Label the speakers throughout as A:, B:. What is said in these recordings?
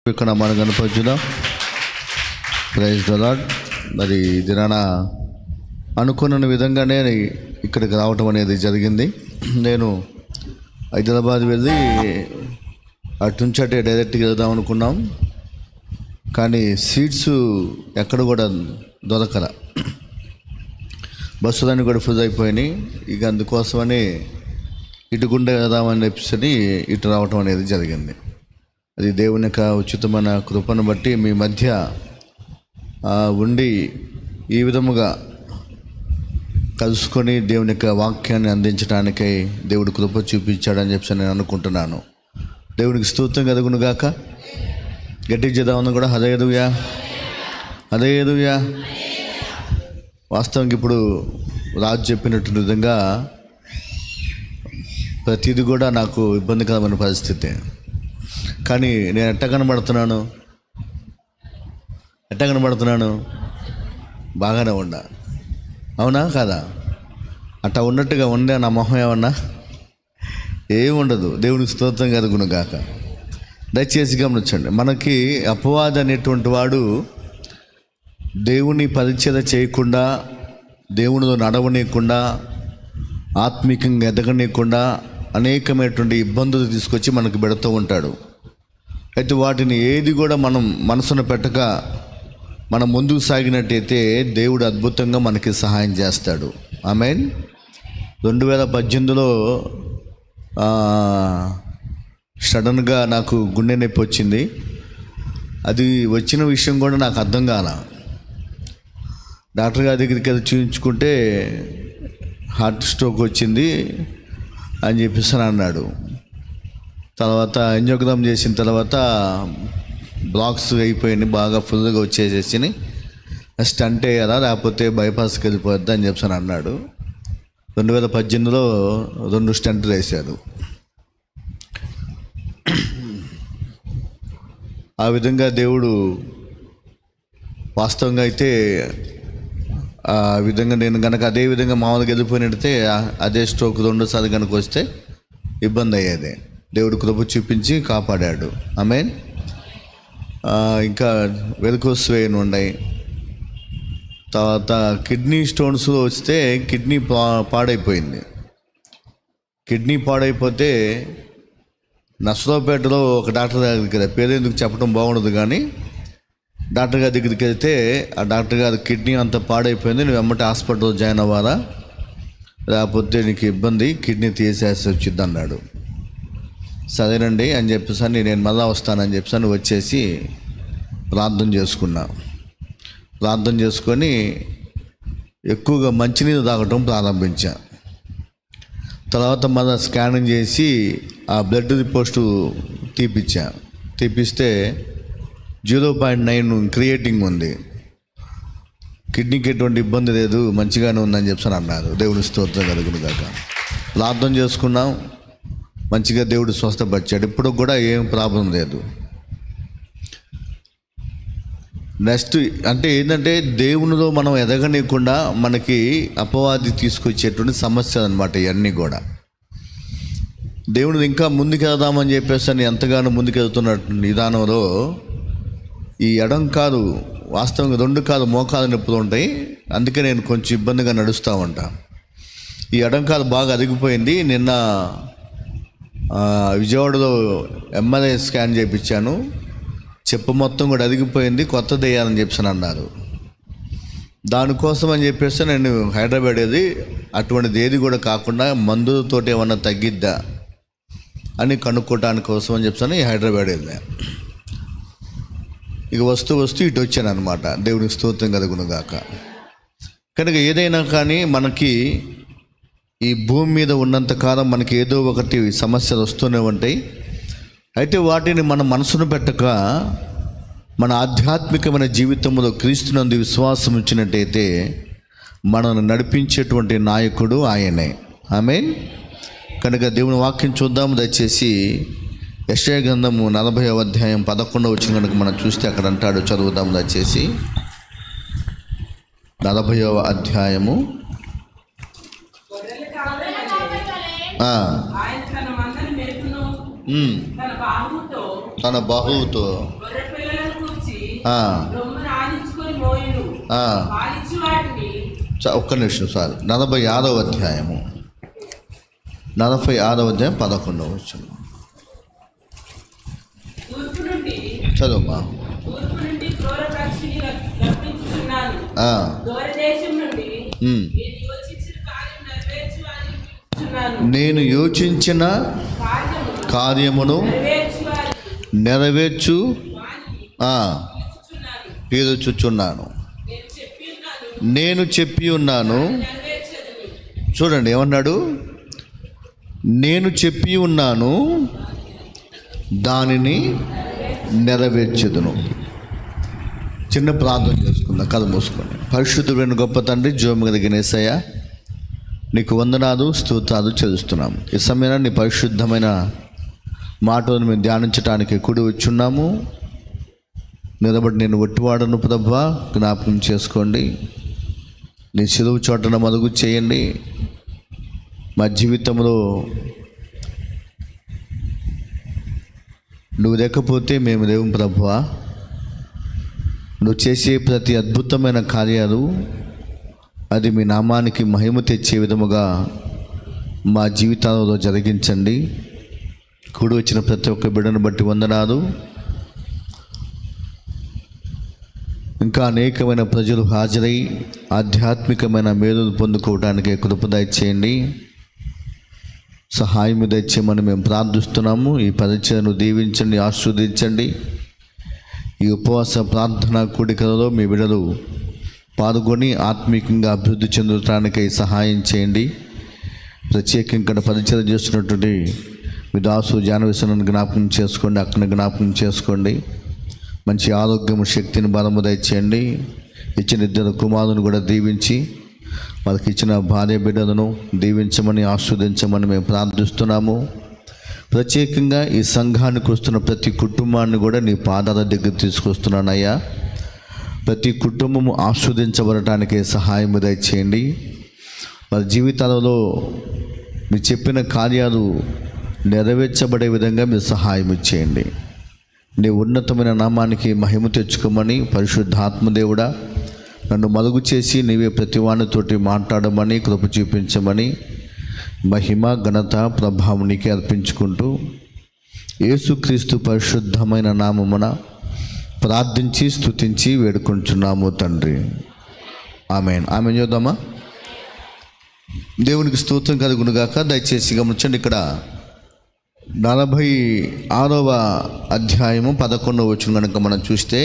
A: ఇక్కడ మనం కనపరుచుదాం. Praise the lord. మరి దినాన అనుకున్న విధంగానే ఇక్కడికి రావటం అనేది జరిగింది. నేను హైదరాబాద్ వెళ్ళి అటు నుంచి అటే డైరెక్ట్గా వెళ్దాం అనుకున్నాం, కానీ సీట్స్ ఎక్కడ కూడా దొరకల. బస్సులన్నీ కూడా ఫుల్ అయిపోయినాయి. ఇక అందుకోసమని ఇటు గుండె వెళ్దామని చెప్పి ఇటు రావటం అనేది జరిగింది. అది దేవుని యొక్క ఉచితమైన కృపను బట్టి మీ మధ్య ఉండి ఈ విధముగా కలుసుకొని దేవుని యొక్క వాక్యాన్ని అందించడానికై దేవుడు కృప చూపించాడని చెప్పి నేను అనుకుంటున్నాను. దేవునికి స్తోత్రం కలుగును గాక. గట్టిగా చేద్దామని కూడా హల్లెలూయా హల్లెలూయా. వాస్తవంగా ఇప్పుడు రాజు చెప్పినట్టు విధంగా ప్రతిదీ కూడా నాకు ఇబ్బందికరమైన పరిస్థితి. కానీ నేను ఎట్ట కనబడుతున్నాను బాగానే ఉన్నా, అవునా కాదా? అట్లా ఉన్నట్టుగా ఉండే నా మొహం ఏమన్నా ఏముండదు. దేవునికి స్తోత్రం కలుగును గాక. దయచేసి గమనించండి, మనకి అపవాది అనేటువంటి వాడు దేవుని పరిచర్య చేయకుండా, దేవునిలో నడవనీయకుండా, ఆత్మీకంగా ఎదగనీయకుండా అనేకమైనటువంటి ఇబ్బందులు తీసుకొచ్చి మనకు పెడుతూ ఉంటాడు. అయితే వాటిని ఏది కూడా మనం మనసును పెట్టక మనం ముందుకు సాగినట్టయితే దేవుడు అద్భుతంగా మనకి సహాయం చేస్తాడు. ఆమేన్. 2018లో సడన్గా నాకు గుండె నొప్పి వచ్చింది. అది వచ్చిన విషయం కూడా నాకు అర్థం కాల. డాక్టర్ గారి దగ్గరికి వెళ్ళి చూపించుకుంటే హార్ట్ స్ట్రోక్ వచ్చింది అని చెప్పేసి అన్నాడు. తర్వాత యాంజియోగ్రామ్ చేసిన తర్వాత బ్లాక్స్ అయిపోయింది, బాగా ఫుల్గా వచ్చేసేసి స్టంట్ వేయాలా లేకపోతే బైపాస్కి వెళ్ళిపోద్ది అని చెప్పి అన్నాడు. 2018లో 2 స్టంట్లు వేశారు. ఆ విధంగా దేవుడు వాస్తవంగా అయితే ఆ విధంగా నేను కనుక అదే విధంగా మామూలుగా వెళ్ళిపోయినట్టయితే అదే స్ట్రోక్ 2 సార్లు కనుక వస్తే ఇబ్బంది అయ్యేది. దేవుడు కృప చూపించి కాపాడాడు. ఆమేన్. ఇంకా వెరికోస్ వెయిన్ ఉన్నాయి. తర్వాత కిడ్నీ స్టోన్స్ వస్తే కిడ్నీ పాడైపోయింది. కిడ్నీ పాడైపోతే నర్సరావుపేటలో ఒక డాక్టర్ దగ్గర, పేరెందుకు చెప్పడం బాగుండదు కానీ, డాక్టర్ గారి దగ్గరికి వెళ్తే ఆ డాక్టర్ గారి కిడ్నీ అంతా పాడైపోయింది, నువ్వు వెంబటి హాస్పిటల్లో జాయిన్ అవ్వాలా లేకపోతే నీకు ఇబ్బంది, కిడ్నీ తీసేసి వచ్చింది అన్నాడు. సరేనండి అని చెప్పేసి నేను మళ్ళా వస్తానని చెప్పేసి వచ్చేసి ప్రార్థన చేసుకొని ఎక్కువగా మంచినీళ్ళు తాగటం ప్రారంభించా. తర్వాత మళ్ళీ స్కానింగ్ చేసి ఆ బ్లడ్ రిపోర్ట్ తీపిస్తే 0.9 క్రియేటింగ్ ఉంది. కిడ్నీకి ఎటువంటి ఇబ్బంది లేదు, మంచిగానే ఉందని చెప్పి అన్నారు. దేవుని స్తోత్రం కలుగును గాక. ప్రార్థన చేసుకున్నాం, మంచిగా దేవుడు స్వస్థపరిచాడు. ఇప్పుడు కూడా ఏం ప్రాబ్లం లేదు. నెక్స్ట్ అంటే ఏంటంటే దేవునిలో మనం ఎదగనీయకుండా మనకి అపవాది తీసుకొచ్చేటువంటి సమస్యలు అన్నమాట ఇవన్నీ కూడా. దేవుని ఇంకా ముందుకెళ్దామని చెప్పేసి ఎంతగానో ముందుకెళ్తున్న విధానంలో ఈ ఎడం కాదు, వాస్తవంగా 2 కాలు మోకాలు నొప్పులు ఉంటాయి. అందుకే నేను కొంచెం ఇబ్బందిగా నడుస్తూ ఉంటా. ఈ ఎడం కాలు బాగా అరిగిపోయింది. నిన్న విజయవాడలో MRI స్కాన్ చేయించాను. చెప్పు మొత్తం కూడా అదిగిపోయింది, కొత్తది వేయాలని చెప్పి అన్నారు. దానికోసం అని చెప్పేసి నేను హైదరాబాద్ ఏది అటువంటిది ఏది కూడా కాకుండా మందులతోటి ఏమన్నా తగ్గిద్దా అని కనుక్కోవటానికి కోసం అని చెప్పి హైదరాబాద్ వెళ్ళా. ఇక వస్తూ ఇటు వచ్చాను అనమాట. దేవునికి స్తోత్రం కలుగును గాక. కనుక ఏదైనా కానీ మనకి ఈ భూమి మీద ఉన్నంతకాలం మనకి ఏదో ఒకటి సమస్యలు వస్తూనే ఉంటాయి. అయితే వాటిని మన మనసును పెట్టక మన ఆధ్యాత్మికమైన జీవితంలో క్రీస్తునందు విశ్వాసం ఉంచినట్టయితే మనల్ని నడిపించేటువంటి నాయకుడు ఆయనే. ఆమేన్. కనుక దేవుని వాక్యం చూద్దాము. దయచేసి యెషయా గ్రంథము 40వ అధ్యాయం 11వ వచనం కనుక మనం చూస్తే అక్కడ అంటాడు, చదువుదాము దయచేసి. 40వ అధ్యాయము తన బాహువుతో ఒక్క నిమిషం సార్. 46వ అధ్యాయము 11వ వచనం చదువుమా. నేను యోచించిన కార్యమును నెరవేర్చు ఎదుర్చుచున్నాను. నేను చెప్పి ఉన్నాను. చూడండి ఏమన్నాడు, నేను చెప్పి ఉన్నాను దానిని నెరవేర్చెదను. చిన్న ప్రార్థన చేసుకుందాం, కథ మూసుకొని. పరిశుద్ధుడైన గొప్ప తండ్రి, జీవము కలిగిన యేసయ్య, నీకు వందనాలు స్తోత్రాలు చెల్లిస్తున్నాము. ఈ సమయంలో నీ పరిశుద్ధమైన మాటలను మేము ధ్యానించడానికి కూడి వచ్చున్నాము. నిలబడి నేను ఒట్టివాడను ప్రభువా, జ్ఞాపకం చేసుకోండి. నీ సిలువ చోటన మలుగు చేయండి. మా జీవితంలో నువ్వు లేకపోతే మేము లేవు ప్రభువా. నువ్వు చేసే ప్రతి అద్భుతమైన కార్యాలు అది మీ నామానికి మహిమ తెచ్చే విధముగా మా జీవితాలలో జరిగించండి. కూడి వచ్చిన ప్రతి ఒక్క బిడ్డను బట్టి వందనాలు. ఇంకా అనేకమైన ప్రజలు హాజరై ఆధ్యాత్మికమైన మేలులు పొందుకోవడానికి కృప దయచేయండి, సహాయం దయచేయమని మేము ప్రార్థిస్తున్నాము. ఈ పరిచయను దీవించండి, ఆశీర్వదించండి. ఈ ఉపవాస ప్రార్థన కూడికలలో మీ బిడ్డలు పాల్గొని ఆత్మీయంగా అభివృద్ధి చెందటానికై సహాయం చేయండి. ప్రత్యేకంగా పరిచయం చేస్తున్నటువంటి మీ దాసు జానవేశ్వరుని జ్ఞాపకం చేసుకోండి, అక్కడిని జ్ఞాపకం చేసుకోండి. మంచి ఆరోగ్యము, శక్తిని, బలము దయచేయండి. ఇచ్చిన ఇద్దరు కుమారులను కూడా దీవించి వాళ్ళకి ఇచ్చిన భార్య బిడ్డలను దీవించమని ఆస్వాదించమని మేము ప్రార్థిస్తున్నాము. ప్రత్యేకంగా ఈ సంఘానికి వస్తున్న ప్రతి కుటుంబాన్ని కూడా నీ పాదాల దగ్గర తీసుకొస్తున్నానయ్యా. ప్రతి కుటుంబము ఆస్వాదించబడటానికి సహాయం దయచేయండి. వారి జీవితాలలో మీరు చెప్పిన కార్యాలు నెరవేర్చబడే విధంగా మీరు సహాయం ఇచ్చేయండి. నీ ఉన్నతమైన నామానికి మహిమ తెచ్చుకోమని పరిశుద్ధాత్మదేవుడా నన్ను మలుగు చేసి నీవే ప్రతి వానితోటి మాట్లాడమని కృప చూపించమని మహిమ, ఘనత, ప్రభావం నీకే అర్పించుకుంటూ యేసుక్రీస్తు పరిశుద్ధమైన నామమున ప్రార్థించి స్తుతించి వేడుకుంటున్నాము తండ్రి. ఆమేన్. ఆమేన్ చూద్దామా. దేవునికి స్తోత్రం కలుగునుగాక. దయచేసి గమనించండి, ఇక్కడ 46వ అధ్యాయము 11వ వచనం కనుక మనం చూస్తే,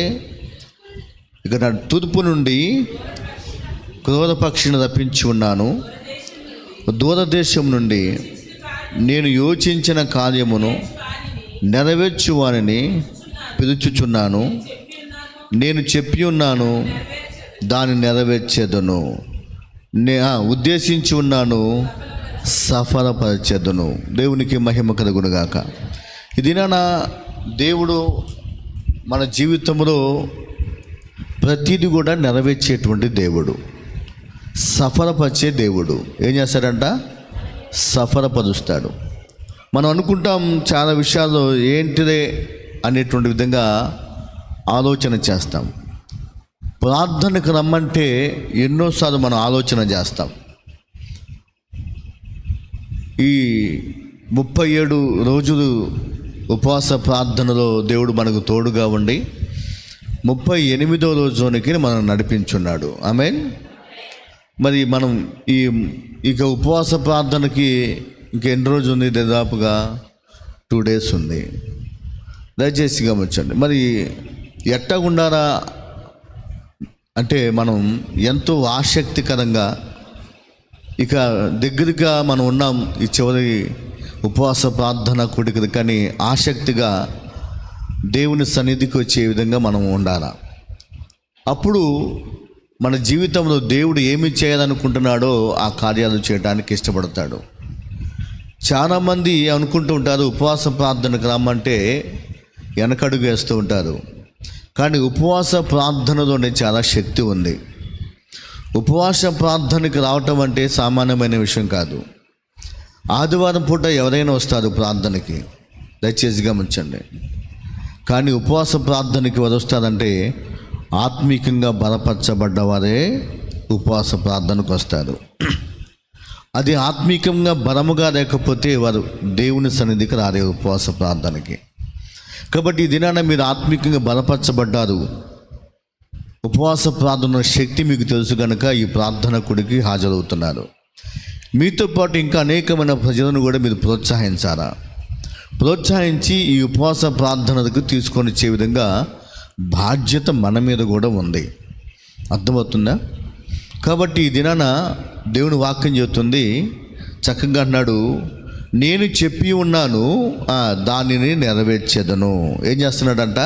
A: ఇక్కడ తూర్పు నుండి క్రూర పక్షిని రప్పించి ఉన్నాను, దూరదేశం నుండి నేను యోచించిన కార్యమును నెరవేర్చు వారిని పిలుచుచున్నాను. నేను చెప్పి ఉన్నాను దాన్ని నెరవేర్చేదను. ఉద్దేశించి ఉన్నాను సఫలపరచెదను. దేవునికి మహిమ కలుగునుగాక. ఇది నా దేవుడు మన జీవితంలో ప్రతిదీ కూడా నెరవేర్చేటువంటి దేవుడు, సఫలపరిచే దేవుడు. ఏం చేస్తాడంట? సఫలపరుస్తాడు. మనం అనుకుంటాం చాలా విషయాలు ఏంటిదే అనేటువంటి విధంగా ఆలోచన చేస్తాం. ప్రార్థనకు రమ్మంటే ఎన్నోసార్లు మనం ఆలోచన చేస్తాం. ఈ 37 రోజులు ఉపవాస ప్రార్థనలో దేవుడు మనకు తోడుగా ఉండి 38వ రోజునికి మనం నడిపించున్నాడు. ఆమేన్. మరి మనం ఇక ఉపవాస ప్రార్థనకి ఇంకెన్ని రోజు ఉంది? దాదాపుగా 2 days ఉంది. దయచేసి గమనించండి. మరి ఎట్టా ఉండాలా అంటే మనం ఎంతో ఆసక్తికరంగా ఇక దగ్గరగా మనం ఉన్నాం ఈ చివరి ఉపవాస ప్రార్థన కూడికది, కానీ ఆసక్తిగా దేవుని సన్నిధికి వచ్చే విధంగా మనం ఉండాలి. అప్పుడు మన జీవితంలో దేవుడు ఏమి చేయాలనుకుంటున్నాడో ఆ కార్యాలు చేయడానికి ఇష్టపడతాడు. చాలామంది అనుకుంటూ ఉంటారు ఉపవాస ప్రార్థనకు రమ్మంటే వెనకడుగు వేస్తూ ఉంటారు. కానీ ఉపవాస ప్రార్థనలోనే చాలా శక్తి ఉంది. ఉపవాస ప్రార్థనకి రావటం అంటే సామాన్యమైన విషయం కాదు. ఆదివారం పూట ఎవరైనా వస్తారు ప్రార్థనకి, దయచేసి గమనించండి. కానీ ఉపవాస ప్రార్థనకి ఎవరు వస్తారంటే ఆత్మీకంగా బలపరచబడ్డవారే ఉపవాస ప్రార్థనకు వస్తారు. అది ఆత్మీకంగా బలముగా లేకపోతే వారు దేవుని సన్నిధికి రారే ఉపవాస ప్రార్థనకి. కాబట్టి ఈ దినాన మీరు ఆత్మీకంగా బలపరచబడ్డారు, ఉపవాస ప్రార్థన శక్తి మీకు తెలుసు కనుక ఈ ప్రార్థన కొడికి హాజరవుతున్నారు. మీతో పాటు ఇంకా అనేకమైన ప్రజలను కూడా మీరు ప్రోత్సహించి ఈ ఉపవాస ప్రార్థనకు తీసుకొని వచ్చే విధంగా బాధ్యత మన మీద కూడా ఉంది. అర్థమవుతుందా? కాబట్టి ఈ దినాన దేవుని వాక్యం చెబుతుంది, చక్కగా అన్నాడు, నేను చెప్పి ఉన్నాను దానిని నెరవేర్చేదను. ఏం చేస్తున్నాడంట?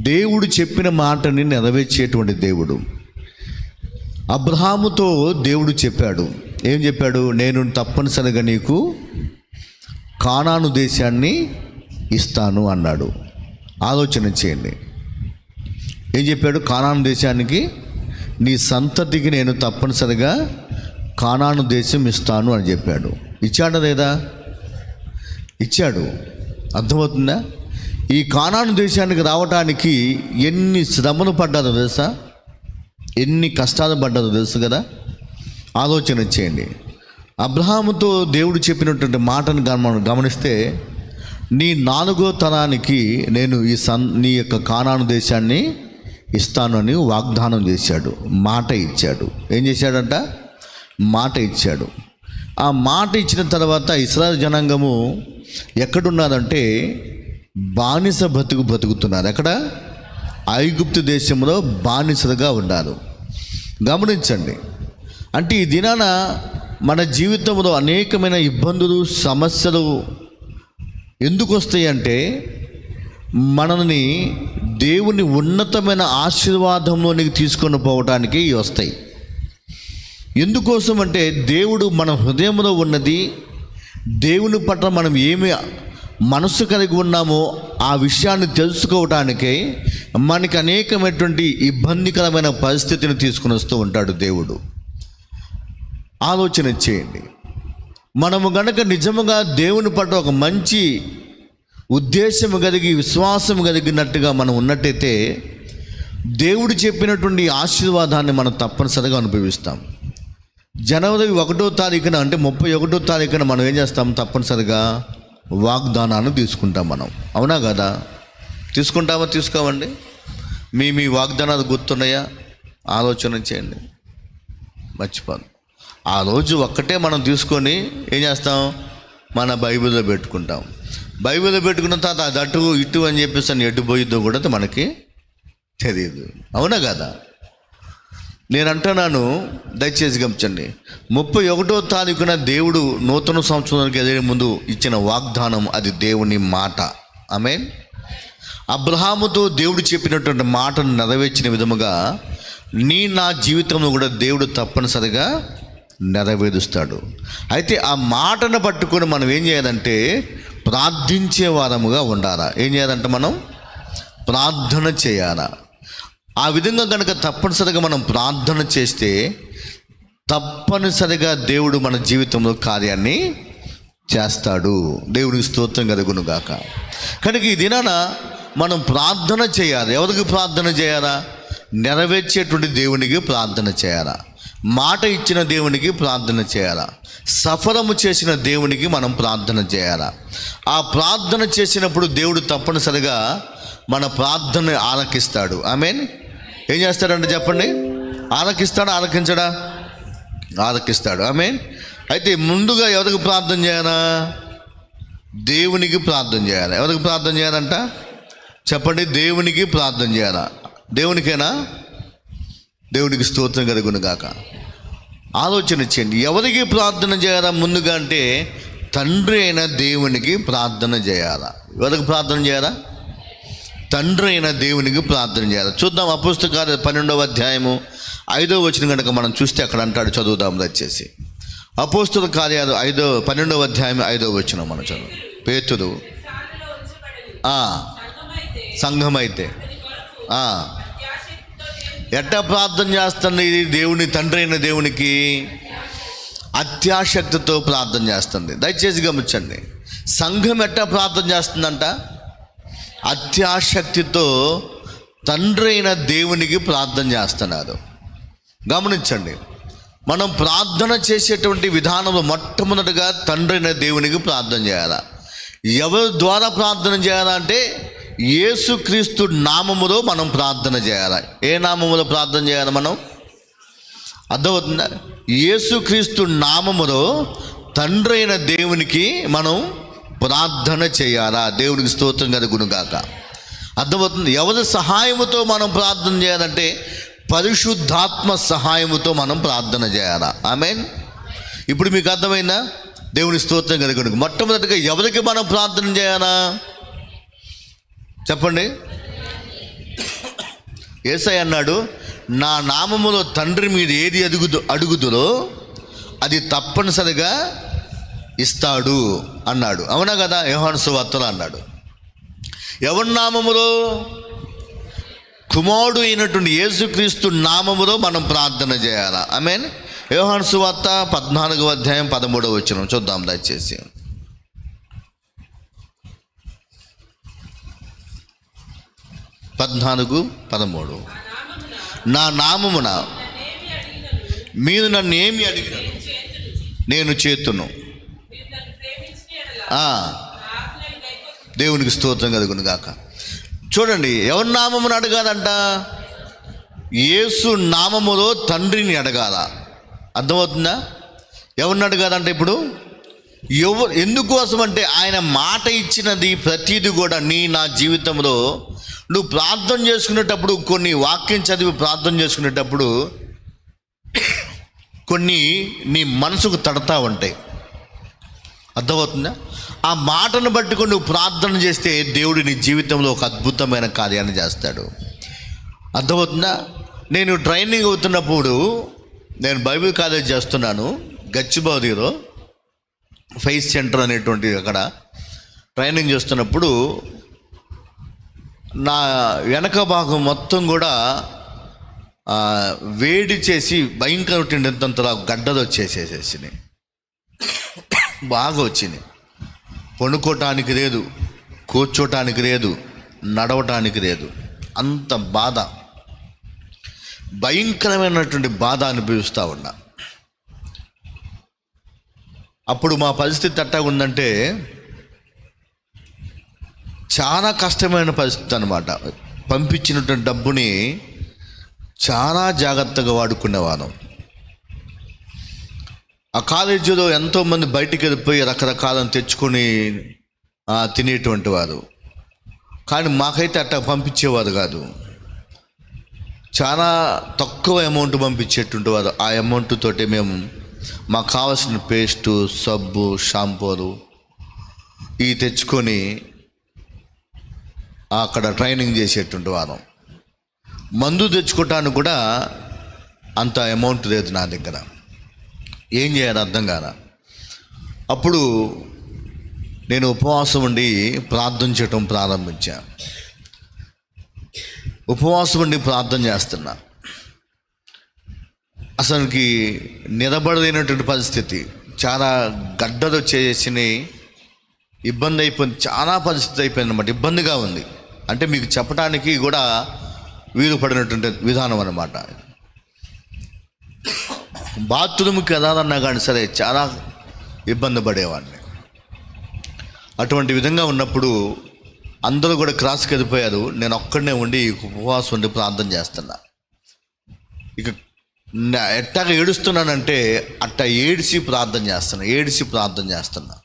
A: దేవుడు చెప్పిన మాటని నెరవేర్చేటువంటి దేవుడు. అబ్రహాముతో దేవుడు చెప్పాడు, ఏం చెప్పాడు? నేను తప్పనిసరిగా నీకు కానాను దేశాన్ని ఇస్తాను అన్నాడు. ఆలోచన చేయండి, ఏం చెప్పాడు? కానాను దేశానికి నీ సంతతికి నేను తప్పనిసరిగా కానాను దేశం ఇస్తాను అని చెప్పాడు. ఇచ్చాడా లేదా? ఇచ్చాడు. అర్థమవుతుందా? ఈ కానాను దేశానికి రావటానికి ఎన్ని శ్రమలు పడ్డారో తెలుసా? ఎన్ని కష్టాలు పడ్డారో తెలుసు కదా? ఆలోచన చేయండి. అబ్రహాముతో దేవుడు చెప్పినటువంటి మాటను గమనిస్తే, నీ 4వ తరానికి నేను నీ యొక్క కానాను దేశాన్ని ఇస్తాను అని వాగ్దానం చేశాడు, మాట ఇచ్చాడు. ఏం చేశాడంట? మాట ఇచ్చాడు. ఆ మాట ఇచ్చిన తర్వాత ఇశ్రాయేలు జనాంగము ఎక్కడున్నదంటే బానిస బతుకుతున్నారు. ఎక్కడ? ఐగుప్తు దేశంలో బానిసలుగా ఉన్నారు. గమనించండి. అంటే ఈ దినాన మన జీవితంలో అనేకమైన ఇబ్బందులు, సమస్యలు ఎందుకు వస్తాయి అంటే మనల్ని దేవుని ఉన్నతమైన ఆశీర్వాదంలోనికి తీసుకొని పోవటానికి వస్తాయి. ఎందుకోసం అంటే దేవుడు మన హృదయంలో ఉన్నది, దేవుని పట్ల మనం ఏమి మనసు కలిగి ఉన్నామో ఆ విషయాన్ని తెలుసుకోవటానికే మనకి అనేకమైనటువంటి ఇబ్బందికరమైన పరిస్థితిని తీసుకుని వస్తూ ఉంటాడు దేవుడు. ఆలోచన చేయండి. మనము గనక నిజముగా దేవుని పట్ల ఒక మంచి ఉద్దేశము కలిగి, విశ్వాసం కలిగినట్టుగా మనం ఉన్నట్టయితే దేవుడు చెప్పినటువంటి ఆశీర్వాదాన్ని మనం తప్పనిసరిగా అనుభవిస్తాం. జనవరి 1వ తారీఖున అంటే 31వ తారీఖున మనం ఏం చేస్తాం? తప్పనిసరిగా వాగ్దానాన్ని తీసుకుంటాం మనం. అవునా కదా? తీసుకుంటామా? తీసుకోమండి. మీ వాగ్దానాలు గుర్తున్నాయా? ఆలోచన చేయండి. మర్చిపోదు. ఆ రోజు ఒక్కటే మనం తీసుకొని ఏం చేస్తాం? మన బైబిల్లో పెట్టుకుంటాం. బైబిల్లో పెట్టుకున్న తర్వాత అది అటు ఇటు అని చెప్పేసి అని ఎటు పోయిద్దో కూడా మనకి తెలియదు. అవునా కదా? నేను అంటున్నాను, దయచేసి గమనించండి. 31వ తారీఖున దేవుడు నూతన సంవత్సరానికి ఎదిగే ముందు ఇచ్చిన వాగ్దానం, అది దేవుని మాట. ఆమేన్. అబ్రహాముతో దేవుడు చెప్పినటువంటి మాటను నెరవేర్చిన విధముగా నా జీవితంలో కూడా దేవుడు తప్పనిసరిగా నెరవేరుస్తాడు. అయితే ఆ మాటను పట్టుకొని మనం ఏం చేయాలంటే ప్రార్థించే వారముగా ఉండాలా. ఏం చేయాలంటే మనం ప్రార్థన చేయాలా. ఆ విధంగా కనుక తప్పనిసరిగా మనం ప్రార్థన చేస్తే తప్పనిసరిగా దేవుడు మన జీవితంలో కార్యాన్ని చేస్తాడు. దేవునికి స్తోత్రం కలుగును గాక. కనుక ఈ దినాన మనం ప్రార్థన చేయాలి. ఎవరికి ప్రార్థన చేయాలా? నెరవేర్చేటువంటి దేవునికి ప్రార్థన చేయాలా. మాట ఇచ్చిన దేవునికి ప్రార్థన చేయాలా. సఫలము చేసిన దేవునికి మనం ప్రార్థన చేయాలా. ఆ ప్రార్థన చేసినప్పుడు దేవుడు తప్పనిసరిగా మన ప్రార్థన ఆలకిస్తాడు. ఆమేన్. ఏం చేస్తాడంటే చెప్పండి? ఆలకిస్తాడా? ఆలకించడా? ఆలకిస్తాడు. ఆమేన్. అయితే ముందుగా ఎవరికి ప్రార్థన చేయాలా? దేవునికి ప్రార్థన చేయాలి. ఎవరికి ప్రార్థన చేయాలంట? చెప్పండి. దేవునికి ప్రార్థన చేయాలా? దేవునికేనా? దేవునికి స్తోత్రం కలుగును గాక. ఆలోచన చేయండి. ఎవరికి ప్రార్థన చేయాలా ముందుగా అంటే తండ్రి అయిన దేవునికి ప్రార్థన చేయాలా. ఎవరికి ప్రార్థన చేయాలా? తండ్రి అయిన దేవునికి ప్రార్థన చేయాలి. చూద్దాం. అపోస్తల కార్యాలు 12వ అధ్యాయము 5వ వచనం కనుక మనం చూస్తే అక్కడ అంటాడు, చదువుదాం దయచేసి. అపోస్తల కార్యాలు 12వ అధ్యాయం 5వ వచనం మనం చదువు. పేతురు సంఘమైతే ఎట్టా ప్రార్థన చేస్తుంది? దేవుని తండ్రి అయిన దేవునికి అత్యాశక్తితో ప్రార్థన చేస్తుంది. దయచేసి గమనించండి. సంఘం ఎట్టా ప్రార్థన చేస్తుందంట? అత్యాసక్తితో తండ్రి అయిన దేవునికి ప్రార్థన చేస్తున్నారు. గమనించండి, మనం ప్రార్థన చేసేటువంటి విధానంలో మొట్టమొదటిగా తండ్రి అయిన దేవునికి ప్రార్థన చేయాలి. ఎవరి ద్వారా ప్రార్థన చేయాలంటే యేసుక్రీస్తు నామములో మనం ప్రార్థన చేయాలి. ఏ నామములో ప్రార్థన చేయాలి? మనం అర్థమవుతుందా? యేసుక్రీస్తు నామములో తండ్రి అయిన దేవునికి మనం ప్రార్థన చేయాలా. దేవునికి స్తోత్రం కలుగునుగాక. అర్థమవుతుంది? ఎవరి సహాయముతో మనం ప్రార్థన చేయాలంటే పరిశుద్ధాత్మ సహాయముతో మనం ప్రార్థన చేయాలా. ఆమేన్. ఇప్పుడు మీకు అర్థమైందా? దేవుని స్తోత్రం కలుగును. మొట్టమొదటిగా ఎవరికి మనం ప్రార్థన చేయాలా చెప్పండి. యేసయ్య అన్నాడు, నా నామములో తండ్రి మీరు ఏది అడుగుదురో అది తప్పనిసరిగా ఇస్తాడు అన్నాడు. అవునా కదా? యోహాను సువార్తలో అన్నాడు. ఎవరి నామములో? కుమారుడు అయినటువంటి యేసుక్రీస్తు నామములో మనం ప్రార్థన చేయాలా. ఆమేన్. యోహాను సువార్త 14వ అధ్యాయం 13వ వచనం చూద్దాం దయచేసి. 14:13 నా నామమున మీరు నన్ను ఏమి అడిగిన నేను చేతును. దేవునికి స్తోత్రం కలుగును గాక. చూడండి, ఎవరి నామమును అడగాలంట? యేసు నామములో తండ్రిని అడగాల. అర్థమవుతుందా? ఎవరిని అడగాలంటే ఇప్పుడు ఎందుకోసం అంటే ఆయన మాట ఇచ్చినది ప్రతిదీ కూడా నా జీవితంలో నువ్వు ప్రార్థన చేసుకునేటప్పుడు కొన్ని వాక్యం చదివి ప్రార్థన చేసుకునేటప్పుడు కొన్ని నీ మనసుకు తడతా ఉంటాయి. అర్థమవుతుందా? ఆ మాటను బట్టుకొని నువ్వు ప్రార్థన చేస్తే దేవుడు నీ జీవితంలో ఒక అద్భుతమైన కార్యాన్ని చేస్తాడు. అర్థమవుతుందా? నేను ట్రైనింగ్ అవుతున్నప్పుడు, నేను బైబిల్ కాలేజ్ చేస్తున్నాను గచ్చిబౌలిలో, ఫైస్ సెంటర్ అనేటువంటి అక్కడ ట్రైనింగ్ చేస్తున్నప్పుడు నా వెనక భాగం మొత్తం కూడా వేడి చేసి భయంకరమైనంతలా గడ్డలు వచ్చేసేసినాయి. బాగా వచ్చినాయి. పడుకోవటానికి లేదు, కూర్చోటానికి లేదు, నడవటానికి లేదు. అంత బాధ, భయంకరమైనటువంటి బాధ అనిపిస్తూ ఉన్నా. అప్పుడు మా పరిస్థితి ఎట్టా ఉందంటే చాలా కష్టమైన పరిస్థితి అన్నమాట. పంపించినటువంటి డబ్బుని చాలా జాగ్రత్తగా వాడుకునేవాళ్ళం. ఆ కాలేజీలో ఎంతోమంది బయటికి వెళ్ళిపోయి రకరకాలను తెచ్చుకొని తినేటువంటి వారు, కానీ మాకైతే అట్టా పంపించేవారు కాదు. చాలా తక్కువ అమౌంట్ పంపించేటువంటి వారు. ఆ అమౌంట్ తోటి మేము మాకు కావాల్సిన పేస్టు, సబ్బు, షాంపూలు ఇవి తెచ్చుకొని అక్కడ ట్రైనింగ్ చేసేటువంటి వారం. మందు తెచ్చుకోవటానికి కూడా అంత అమౌంట్ లేదు నా దగ్గర. ఏం చేయాలి అర్థం కాదా. అప్పుడు నేను ఉపవాసం ఉండి ప్రార్థన చేయటం ప్రారంభించాను. ఉపవాసం ఉండి ప్రార్థన చేస్తున్నా. అసలుకి నిలబడలేనటువంటి పరిస్థితి, చాలా గడ్డలు వచ్చేసి ఇబ్బంది అయిపోయింది. చాలా పరిస్థితి అయిపోయింది అన్నమాట. ఇబ్బందిగా ఉంది అంటే మీకు చెప్పడానికి కూడా వీలు పడినటువంటి విధానం అన్నమాట. బాత్రూమ్కి వెళ్ళాలన్నా కానీ సరే చాలా ఇబ్బంది పడేవాడిని. అటువంటి విధంగా ఉన్నప్పుడు అందరూ కూడా క్రాస్కి వెళ్ళిపోయారు. నేను ఒక్కడనే ఉండి ఉపవాసం ఉండి ప్రార్థన చేస్తున్నా. ఇక ఎట్టాగా ఏడుస్తున్నానంటే అట్టా ఏడిసి ప్రార్థన చేస్తున్నా.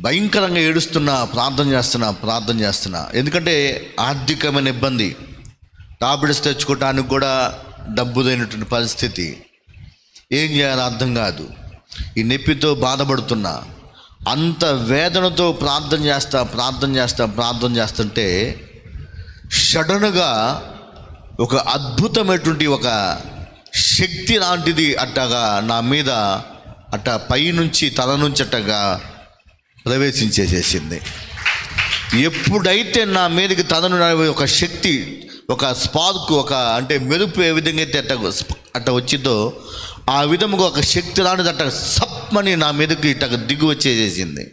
A: భయంకరంగా ఏడుస్తున్నా, ప్రార్థన చేస్తున్నా. ఎందుకంటే ఆర్థికమైన ఇబ్బంది, టాబ్లెట్స్ తెచ్చుకోవటానికి కూడా డబ్బు లేనటువంటి పరిస్థితి. ఏం చేయాలో అర్థం కాదు. ఈ నొప్పితో బాధపడుతున్నా. అంత వేదనతో ప్రార్థన చేస్తుంటే సడన్గా ఒక అద్భుతమైనటువంటి ఒక శక్తి లాంటిది అట్టగా నా మీద అట్టా పైనుంచి తల నుంచి అట్టగా ప్రవేశించేసేసింది. ఎప్పుడైతే నా మీదకి తలను ఒక శక్తి, ఒక స్పార్క్, ఒక అంటే మెరుపు ఏ విధంగా అయితే అట్ట వచ్చిందో ఆ విధముగా ఒక శక్తి లాంటిది అట్ట సప్పని నా మీదకి ఇట్ట దిగి వచ్చేసేసింది.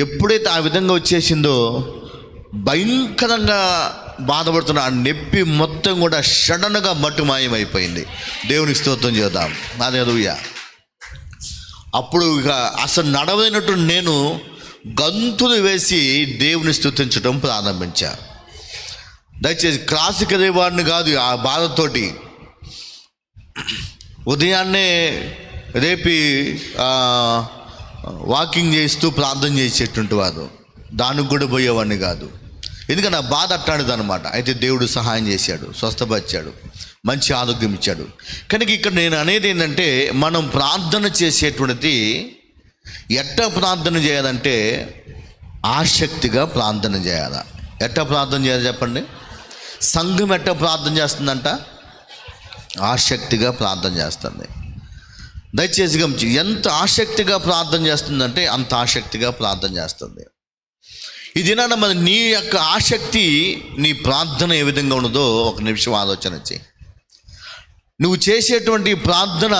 A: ఎప్పుడైతే ఆ విధంగా వచ్చేసిందో భయంకరంగా బాధపడుతున్న ఆ నొప్పి మొత్తం కూడా సడన్గా మట్టుమాయమైపోయింది. దేవునికి స్తోత్రం చేద్దాం. హల్లెలూయా. అప్పుడు ఇక అసలు నడవలేనట్టు నేను గంతులు వేసి దేవుని స్తుతించడం ప్రారంభించా. దయచేసి క్లాసిక్ దేవాడిని కాదు, ఆ బాధతోటి ఉదయాన్నే రేపి వాకింగ్ చేస్తూ ప్రార్థన చేసేటువంటి వాడు, దానికి కూడా పోయేవాడిని కాదు. ఎందుకంటే నా బాధ అట్టాడిది అనమాట. అయితే దేవుడు సహాయం చేశాడు, స్వస్థపరిచాడు, మంచి ఆరోగ్యం ఇచ్చాడు. కనుక ఇక్కడ నేను అనేది ఏంటంటే, మనం ప్రార్థన చేసేటువంటిది ఎట్టా ప్రార్థన చేయాలంటే ఆసక్తిగా ప్రార్థన చేయాలా. ఎట్టా ప్రార్థన చేయాలి చెప్పండి? సంఘం ఎట్టా ప్రార్థన చేస్తుందంట? ఆసక్తిగా ప్రార్థన చేస్తుంది. దయచేసి గమనించి, ఎంత ఆసక్తిగా ప్రార్థన చేస్తుందంటే అంత ఆసక్తిగా ప్రార్థన చేస్తుంది. ఈ దినాన మరి నీ యొక్క ఆసక్తి, నీ ప్రార్థన ఏ విధంగా ఉన్నదో ఒక నిమిషం ఆలోచన చేయి. నువ్వు చేసేటువంటి ప్రార్థన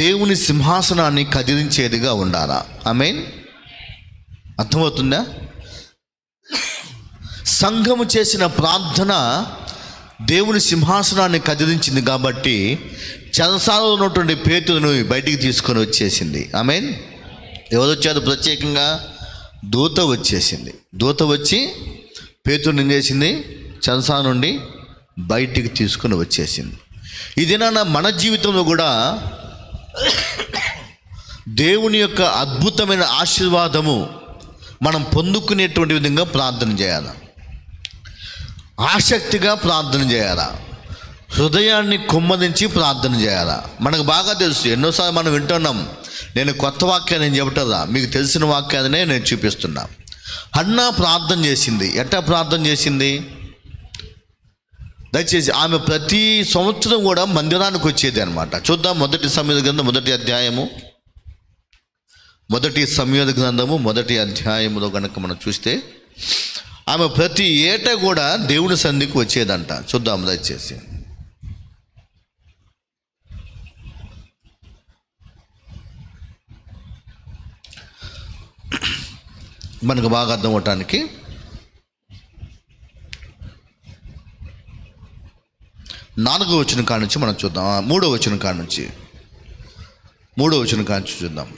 A: దేవుని సింహాసనాన్ని కదిలించేదిగా ఉండాలా. ఆమేన్. అర్థమవుతుందా? సంఘము చేసిన ప్రార్థన దేవుని సింహాసనాన్ని కదిలించింది కాబట్టి చెరసాలలో ఉన్నటువంటి పేతురును బయటికి తీసుకొని వచ్చేసింది. ఆమేన్. ఎవరు వచ్చారు? ప్రత్యేకంగా దూత వచ్చేసింది. దూత వచ్చి పేతురుని ఏం చేసింది? చెరసాల నుండి బయటికి తీసుకొని వచ్చేసింది. ఇదేనా మన జీవితంలో కూడా దేవుని యొక్క అద్భుతమైన ఆశీర్వాదము మనం పొందుకునేటువంటి విధంగా ప్రార్థన చేయాలి. ఆసక్తిగా ప్రార్థన చేయాలా. హృదయాన్ని కుమ్మరించి ప్రార్థన చేయాలా. మనకు బాగా తెలుసు, ఎన్నోసార్లు మనం వింటున్నాం. నేను కొత్త వాక్యాన్ని నేను చెప్పటదా, మీకు తెలిసిన వాక్యాలనే నేను చూపిస్తున్నా. హన్నా ప్రార్థన చేసింది. ఎట్టా ప్రార్థన చేసింది? దయచేసి ఆమె ప్రతి సంవత్సరం కూడా మందిరానికి వచ్చేది అనమాట. చూద్దాం. మొదటి సమూయేలు గ్రంథం మొదటి అధ్యాయములో కనుక మనం చూస్తే ఆమె ప్రతి ఏటా కూడా దేవుని సన్నిధికి వచ్చేదంట. చూద్దాం దయచేసి. మనకు బాగా అర్థం అవటానికి 4వ వచనం కాడ నుంచి మనం చూద్దాం. 3వ వచనం కాడ నుంచి చూద్దాం.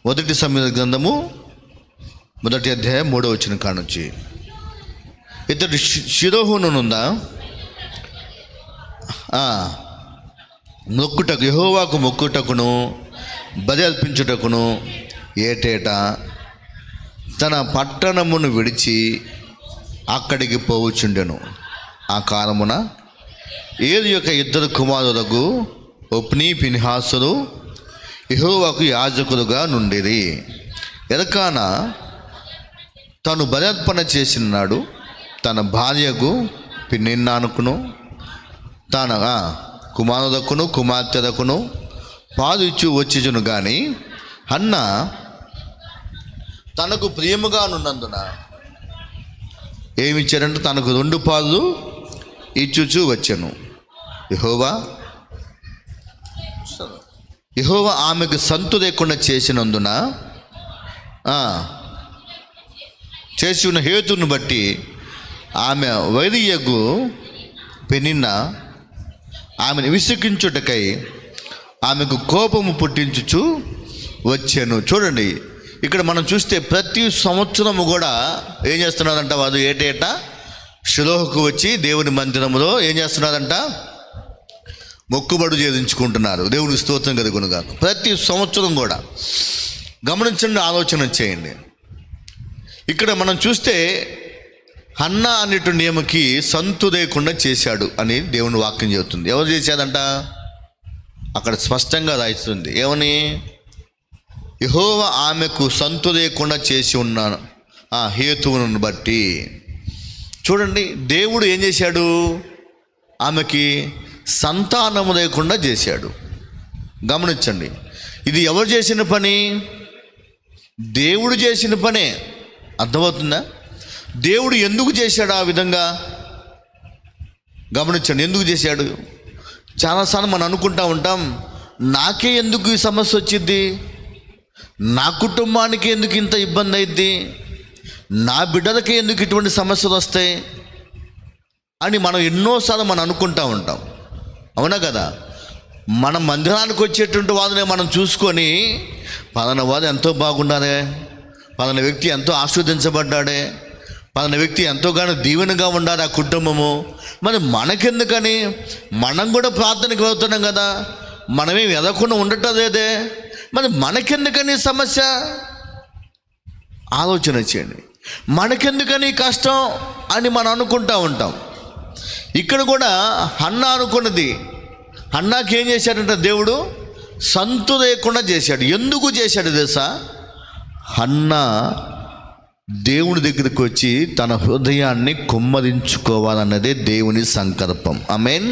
A: మొదటి సమూయేలు గ్రంథము మొదటి అధ్యాయం 3వ వచనం కాడ నుంచి. ఇతడు షిలోహునుందా మొక్కుటకు, యెహోవాకు మొక్కుటకును బలి అర్పించుటకును ఏటేటా తన పట్టణమును విడిచి అక్కడికి పోవచ్చుండెను. ఆ కాలమున ఏలి యొక్క 2 కుమారులకు ఒప్నీ ఫినెహాసులు యెహోవాకు యాజకులుగా నుండిరి. ఎలకానా తను బలి చేసిన నాడు తన భార్యకు పిన్నెన్నానుకును తన కుమారులకును కుమార్తెలకును పాలు ఇచ్చి వచ్చును. కానీ హన్న తనకు ప్రియముగా నున్నందున ఏమిచ్చారంటే తనకు 2 పాలు ఇచ్చుచూ వచ్చాను. యెహోవా ఆమెకు సంతు లేకుండా చేసినందున చేసి ఉన్న హేతును బట్టి ఆమె వైరియగు పెనిన్న ఆమెను విసిగించుటకై ఆమెకు కోపము పుట్టించుచు వచ్చాను. చూడండి, ఇక్కడ మనం చూస్తే ప్రతి సంవత్సరము కూడా ఏం చేస్తున్నారంట? వారు ఏటేటా షిలోహుకు వచ్చి దేవుని మందిరంలో ఏం చేస్తున్నారంట? మొక్కుబడు చేయించుకుంటున్నారు. దేవుని స్తోత్రం కలుగునుగా. ప్రతి సంవత్సరం కూడా గమనించండి, ఆలోచన చేయండి. ఇక్కడ మనం చూస్తే హన్నా అనేటువంటి ఈమెకి సంతు లేకుండా చేశాడు అని దేవుని వాక్యం చెబుతుంది. ఎవరు చేశాడంట? అక్కడ స్పష్టంగా రాయిస్తుంది. ఏమని? యెహోవా ఆమెకు సంతు లేకుండా చేసి ఉన్నాను ఆ హేతువును బట్టి. చూడండి, దేవుడు ఏం చేశాడు? ఆమెకి సంతానము లేకుండా చేశాడు. గమనించండి, ఇది ఎవరు చేసిన పని? దేవుడు చేసిన పనే. అర్థమవుతుందా? దేవుడు ఎందుకు చేశాడు ఆ విధంగా? గమనించండి, ఎందుకు చేశాడు? చాలాసార్లు మనం అనుకుంటా ఉంటాం, నాకే ఎందుకు ఈ సమస్య వచ్చింది, నా కుటుంబానికి ఎందుకు ఇంత ఇబ్బంది అయింది, నా బిడ్డలకి ఎందుకు ఇటువంటి సమస్యలు వస్తాయి అని మనం ఎన్నోసార్లు మనం అనుకుంటూ ఉంటాం. అవునా కదా? మన మందిరానికి వచ్చేటువంటి వారిని మనం చూసుకొని పలానా వారు ఎంతో బాగున్నారే, పలానా వ్యక్తి ఎంతో ఆస్వాదించబడ్డాడే, పలానా వ్యక్తి ఎంతోగానో దీవెనగా ఉండాలి ఆ కుటుంబము, మరి మనకెందుకని మనం కూడా ప్రార్థనకి వెళ్తున్నాం కదా, మనమేం ఎదగకుండా ఉండటం లేదే, మరి మనకెందుకని సమస్య? ఆలోచన చేయండి. మనకెందుకని కష్టం అని మనం అనుకుంటూ ఉంటాం. ఇక్కడ కూడా హన్నా అనుకున్నది, హన్నాకి ఏం చేశాడంటే దేవుడు సంతు లేకుండా చేశాడు. ఎందుకు చేశాడు తెలుసా? హన్నా దేవుని దగ్గరికి వచ్చి తన హృదయాన్ని కుమ్మరించుకోవాలన్నదే దేవుని సంకల్పం. ఆమేన్.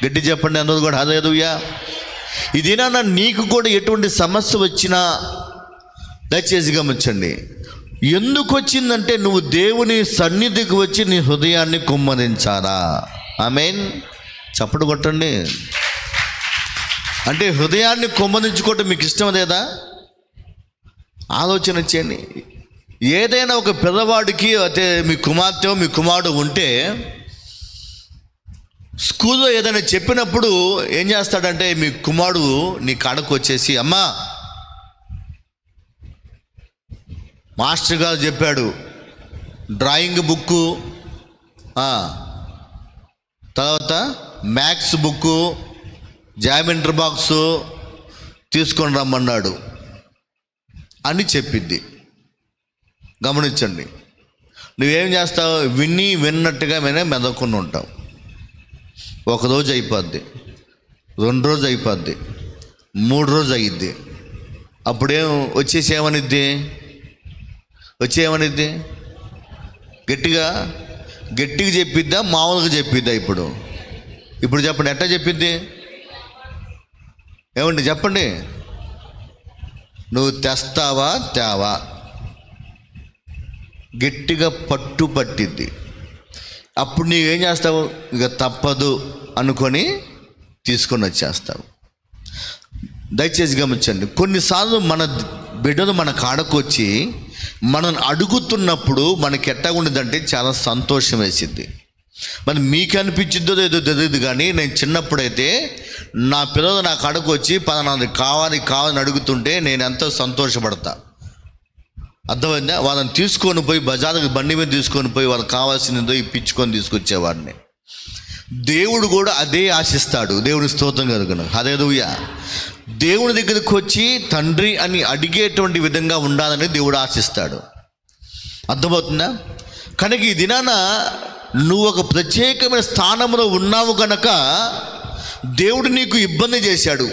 A: గట్టి చెప్పండి అందరూ కూడా హల్లెలూయా. ఇదేనా నీకు కూడా ఎటువంటి సమస్య వచ్చినా దయచేసి గమనించండి. ఎందుకు వచ్చిందంటే నువ్వు దేవుని సన్నిధికి వచ్చి నీ హృదయాన్ని కుమ్మరించాలా. ఆమేన్. చప్పుడు కొట్టండి. అంటే హృదయాన్ని కుమ్మరించుకోవటం మీకు ఇష్టం లేదా? ఆలోచన చేయండి. ఏదైనా ఒక పిల్లవాడికి అయితే మీ కుమార్తె మీ కుమారుడు ఉంటే స్కూల్లో ఏదైనా చెప్పినప్పుడు ఏం చేస్తాడంటే మీ కుమారుడు నీ కాడకు వచ్చేసి, అమ్మా మాస్టర్ గారు చెప్పాడు డ్రాయింగ్ బుక్కు, తర్వాత మ్యాథ్స్ బుక్కు, జామెట్రీ బాక్సు తీసుకొని రమ్మన్నాడు అని చెప్పిద్ది. గమనించండి. నువ్వేం చేస్తావు? విన్నట్టుగా మెదకుండా ఉంటావు. ఒకరోజు అయిపోద్ది, 2 రోజు అయిపోద్ది, 3 రోజు అయ్యిద్ది. అప్పుడేం వచ్చేసి ఏమనిద్ది? గట్టిగా చెప్పిద్దా, మామూలుగా చెప్పిద్దా? ఇప్పుడు చెప్పండి, ఎట్లా చెప్పిద్ది? ఏమండి చెప్పండి. నువ్వు తెస్తావా తేవా? గట్టిగా పట్టిద్ది. అప్పుడు నీవేం చేస్తావు? ఇక తప్పదు అనుకొని తీసుకొని వచ్చేస్తావు. దయచేసి గమనించండి. కొన్నిసార్లు మన బిడ్డలు మన కాడకు వచ్చి మనం అడుగుతున్నప్పుడు మనకి ఎట్టా ఉండదంటే చాలా సంతోషం వేసిద్ది. మరి మీకు అనిపించిద్దో ఏదో తెలియదు, కానీ నేను చిన్నప్పుడైతే నా పిల్లలు నా కాడకు వచ్చి పలానాది కావాలని అడుగుతుంటే నేను ఎంతో సంతోషపడతా. అర్థమైందా? వాళ్ళని తీసుకొని పోయి బజార్కి బండి మీద తీసుకొని పోయి వాళ్ళకి కావాల్సిందో ఇప్పించుకొని తీసుకొచ్చేవాడిని. దేవుడు కూడా అదే ఆశిస్తాడు. దేవుని స్తోత్రం కలుగును. హల్లెలూయా. దేవుని దగ్గరికి వచ్చి తండ్రి అని అడిగేటువంటి విధంగా ఉండాలని దేవుడు ఆశిస్తాడు. అర్థమవుతుందా? కనుక ఈ దినాన నువ్వు ఒక ప్రత్యేకమైన స్థానంలో ఉన్నావు కనుక దేవుడు నీకు ఇబ్బంది చేశాడు,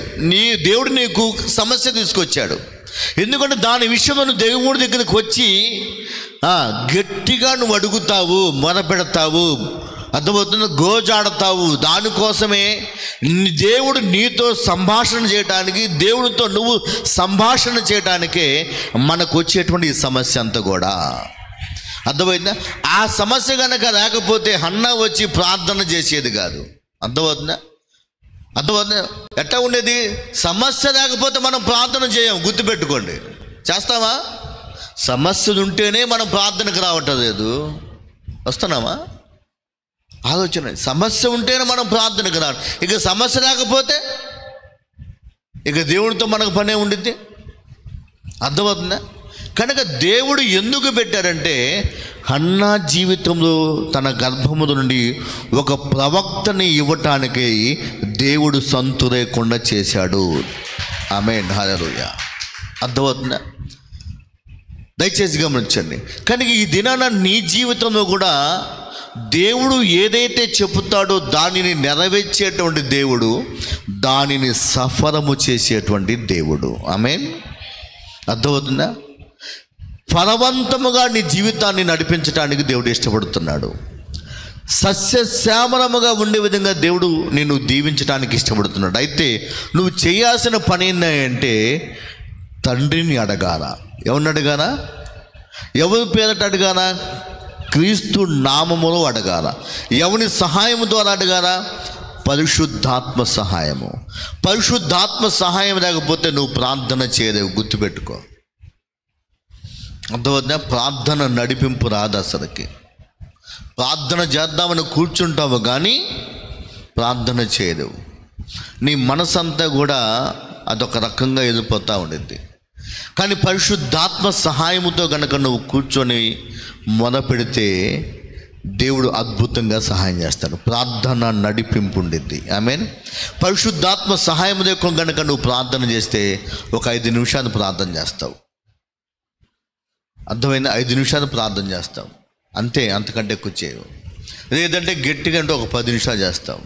A: దేవుడు నీకు సమస్య తీసుకొచ్చాడు. ఎందుకంటే దాని విషయంలో నువ్వు దేవుడి దగ్గరికి వచ్చి గట్టిగా నువ్వు అడుగుతావు, మొరపెడతావు, అర్థమవుతుంది, గోజాడతావు. దానికోసమే దేవుడు నీతో సంభాషణ చేయడానికి, దేవుడితో నువ్వు సంభాషణ చేయడానికే మనకు వచ్చేటువంటి ఈ సమస్య అంతా కూడా. అర్థమైందా? ఆ సమస్య కనుక లేకపోతే హన్నా వచ్చి ప్రార్థన చేసేది కాదు. అర్థమవుతుందా? ఎట్లా ఉండేది? సమస్య లేకపోతే మనం ప్రార్థన చేయం. గుర్తుపెట్టుకోండి. చేస్తామా? సమస్యలు ఉంటేనే మనం ప్రార్థనకు రావటం లేదు. వస్తున్నామా? ఆలోచన. సమస్య ఉంటేనే మనం ప్రార్థనకు రావడం. ఇక సమస్య లేకపోతే ఇక దేవుడితో మనకు పనే ఉండిద్ది. అర్థమవుతుందా? కనుక దేవుడు ఎందుకు పెట్టారంటే హన్నా జీవితంలో తన గర్భముల నుండి ఒక ప్రవక్తని ఇవ్వటానికి దేవుడు సంతు లేకుండా చేశాడు. ఆమేన్. హల్లెలూయా. అర్థమవుతుందా? దయచేసి గమనించండి. కనుక ఈ దినాన నీ జీవితంలో కూడా దేవుడు ఏదైతే చెబుతాడో దానిని నెరవేర్చేటువంటి దేవుడు, దానిని సఫలము చేసేటువంటి దేవుడు. ఆమేన్. అర్థమవుతుందా? ఫలవంతముగా నీ జీవితాన్ని నడిపించడానికి దేవుడు ఇష్టపడుతున్నాడు. సస్యశ్యామలముగా ఉండే విధంగా దేవుడు నిన్ను దీవించడానికి ఇష్టపడుతున్నాడు. అయితే నువ్వు చేయాల్సిన పని ఏంటంటే తండ్రిని అడగాల. ఎవరిని అడగాల? ఎవరి పేరట అడగాల? క్రీస్తు నామములో అడగాల. ఎవరి సహాయం ద్వారా అడగాల? పరిశుద్ధాత్మ సహాయము. పరిశుద్ధాత్మ సహాయం లేకపోతే నువ్వు ప్రార్థన చేయలేవు, గుర్తుపెట్టుకో. అర్థమవుతుందా? ప్రార్థన నడిపింపు రాదు అసలుకి. ప్రార్థన చేద్దామని కూర్చుంటావు కానీ ప్రార్థన చేయలేవు. నీ మనసంతా కూడా అదొక రకంగా వెళ్ళిపోతూ ఉండిద్ది. కానీ పరిశుద్ధాత్మ సహాయముతో కనుక నువ్వు కూర్చొని మొదపెడితే దేవుడు అద్భుతంగా సహాయం చేస్తాడు. ప్రార్థన నడిపింపు ఉండిద్ది. ఆమేన్. పరిశుద్ధాత్మ సహాయం లేకుండా కనుక నువ్వు ప్రార్థన చేస్తే ఒక 5 నిమిషాలు ప్రార్థన చేస్తావు. అర్థమైంది? 5 నిమిషాలు ప్రార్థన చేస్తావు అంతే, అంతకంటే ఎక్కువ చేయవు. లేదంటే గట్టిగా అంటే ఒక 10 నిమిషాలు చేస్తావు.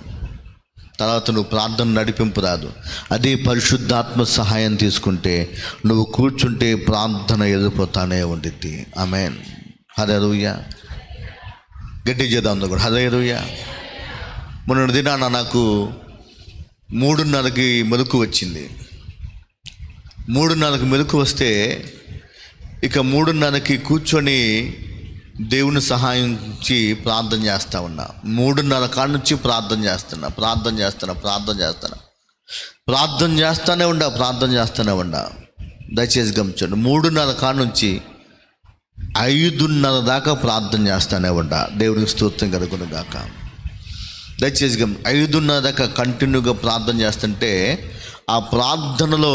A: తర్వాత నువ్వు ప్రార్థన నడిపింపు రాదు. అదే పరిశుద్ధాత్మ సహాయం తీసుకుంటే నువ్వు కూర్చుంటే ప్రార్థన వెళ్ళిపోతానే ఉండిద్ది. ఆమేన్. హల్లెలూయా. గట్టి చేద్దాం కూడా. హల్లెలూయా. మొన్న దినాన నాకు 3:30కి మెలకు వచ్చింది. 3:30కి మెలకు వస్తే ఇక 3:30కి కూర్చొని దేవుని సహాయించి ప్రార్థన చేస్తూ ఉన్నా. 3:30 కాడ నుంచి ప్రార్థన చేస్తానే ఉండా. దయచేసి గమనించండి. 3:30 కాడ నుంచి 5:30 దాకా ప్రార్థన చేస్తానే ఉండా. దేవునికి స్తోత్రం కలుగును గాక. దయచేసి 5:30 దాకా కంటిన్యూగా ప్రార్థన చేస్తుంటే ఆ ప్రార్థనలో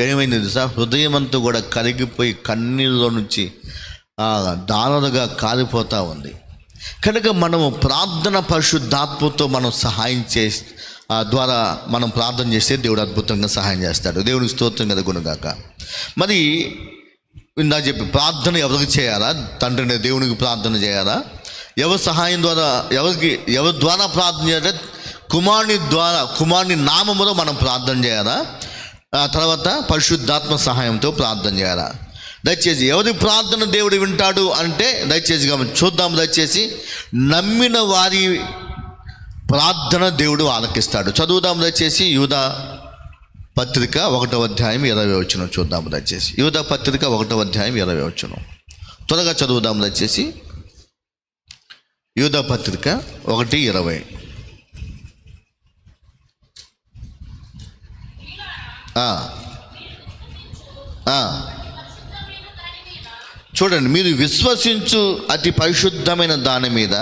A: ఏమైంది తెలుసా? హృదయం అంతా కూడా కరిగిపోయి కన్నీళ్ళలో నుంచి దారులుగా కాలిపోతూ ఉంది. కనుక మనము ప్రార్థన పరిశుద్ధాత్మతో మనం సహాయం ద్వారా మనం ప్రార్థన చేస్తే దేవుడు అద్భుతంగా సహాయం చేస్తాడు. దేవునికి స్తోత్రం కలుగును గాక. మరి ఇందా చెప్పి ప్రార్థన ఎవరికి చేయాలా? తండ్రిని దేవునికి ప్రార్థన చేయాలా? ఎవరి సహాయం ద్వారా, ఎవరి ద్వారా ప్రార్థన చేయాలంటే కుమారుని నామములో మనం ప్రార్థన చేయాలా? తర్వాత పరిశుద్ధాత్మ సహాయంతో ప్రార్థన చేయాలా? దయచేసి ఎవరి ప్రార్థన దేవుడు వింటాడు అంటే దయచేసి చూద్దాం. దయచేసి నమ్మిన వారి ప్రార్థన దేవుడు ఆలకిస్తాడు. చదువుదాం దయచేసి. యూదా పత్రిక 1వ అధ్యాయం 20వ వచనం చూద్దాం దయచేసి. యూదా పత్రిక 1వ అధ్యాయం 20వ వచనం త్వరగా చదువుదాం దయచేసి. యూదా పత్రిక 1:20. చూడండి, మీరు విశ్వసించు అతి పరిశుద్ధమైన దాని మీద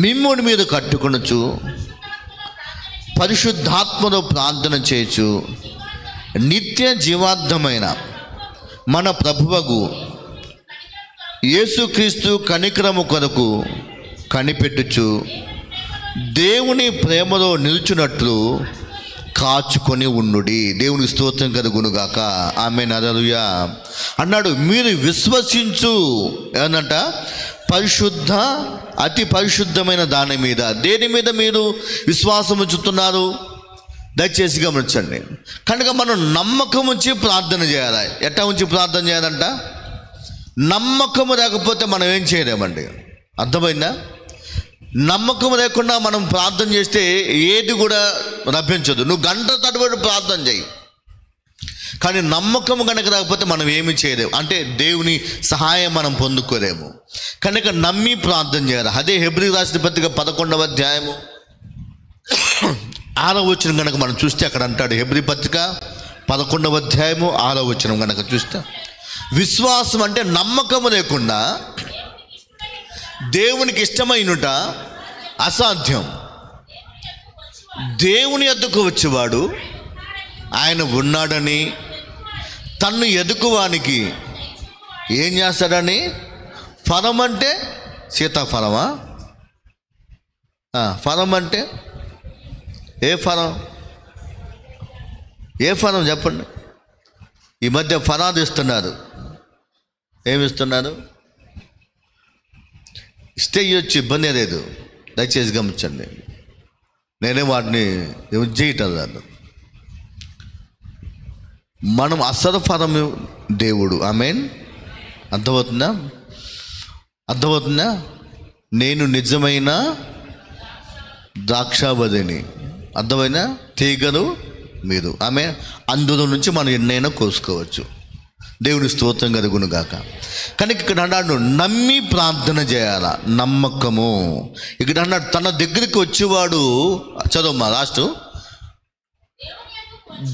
A: మిమ్ముని మీరు కట్టుకొనుచు పరిశుద్ధాత్మలో ప్రార్థన చేయొచ్చు నిత్య జీవార్థమైన మన ప్రభువగు యేసుక్రీస్తు కనికరము కొరకు కనిపెట్టుచు దేవుని ప్రేమలో నిలుచున్నట్లు కాచుకొని ఉండుడి. దేవుని స్తోత్రం కలుగునుగాక. ఆమేన్. హల్లెలూయా. అన్నాడు మీరు విశ్వసించు ఏమన్నట? అతి పరిశుద్ధమైన దాని మీద. దేని మీద మీరు విశ్వాసం ఉంచుతున్నారు? దయచేసి గమనించండి. కనుక మనం నమ్మకం ఉంచి ప్రార్థన చేయాలి. ఎట్లా ఉంచి ప్రార్థన చేయాలంట? నమ్మకము లేకపోతే మనం ఏం చేయలేమండి. అర్థమైందా? నమ్మకం లేకుండా మనం ప్రార్థన చేస్తే ఏది కూడా లభించదు. నువ్వు గంట తడబడి ప్రార్థన చేయి, కానీ నమ్మకం కనుక రాకపోతే మనం ఏమి చేయలేము. అంటే దేవుని సహాయం మనం పొందుకోలేము. కనుక నమ్మి ప్రార్థన చేయాలి. అదే హెబ్రీ రాసిన పత్రిక 11వ అధ్యాయము 6వ వచనం కనుక మనం చూస్తే అక్కడ అంటాడు. హెబ్రీ పత్రిక 11వ అధ్యాయము 6వ వచనం కనుక చూస్తే, విశ్వాసం అంటే నమ్మకము లేకుండా దేవునికి ఇష్టమైనట అసాధ్యం. దేవుని యొద్దకు వచ్చేవాడు ఆయన ఉన్నాడని, తన్ను ఎదుకువానికి ఏం చేస్తాడని. ఫలం అంటే సీతాఫలమా? ఫలం అంటే ఏ ఫలం? ఏ ఫలం చెప్పండి. ఈ మధ్య ఫలాలు ఇస్తున్నారు. ఏమిస్తున్నారు? ఇస్తే ఇవ్వచ్చు, ఇబ్బంది లేదు. దయచేసి గమనించండి. నేనే వాటిని చేయటం లేదు. మనం అసలు ఫలం దేవుడు. ఆమేన్. అర్థమవుతుందా? నేను నిజమైన ద్రాక్షావధిని. తీగలు మీరు. అందులో నుంచి మనం ఎన్నైనా కోసుకోవచ్చు. దేవుని స్తోత్రం కలుగును గాక. కనుక ఇక్కడ అన్నాడు నమ్మి ప్రార్థన చేయాల, నమ్మకము. ఇక్కడ అన్నాడు తన దగ్గరికి వచ్చేవాడు, చదవమ్మా లాస్ట్,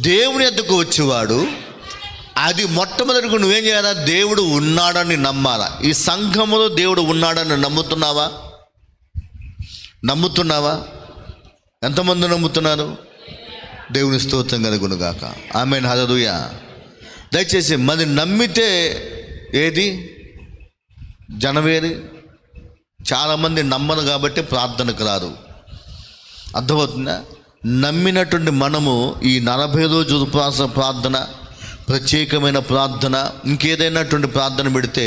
A: దేవుని యొద్దకు వచ్చేవాడు, అది మొట్టమొదటిగా నువ్వేం చేయాలా? దేవుడు ఉన్నాడని నమ్మాలా. ఈ సంఘములో దేవుడు ఉన్నాడని నమ్ముతున్నావా? నమ్ముతున్నావా? ఎంతమంది నమ్ముతున్నారు? దేవుని స్తోత్రం కలుగును గాక. ఆమేన్, హల్లెలూయా. దయచేసి మరి నమ్మితే ఏది జనవేది? చాలామంది నమ్మను కాబట్టి ప్రార్థనకు రారు. అర్థమవుతుందా? నమ్మినటువంటి మనము ఈ 40 రోజుల ఉపవాస ప్రార్థన, ప్రత్యేకమైన ప్రార్థన, ఇంకేదైనటువంటి ప్రార్థన పెడితే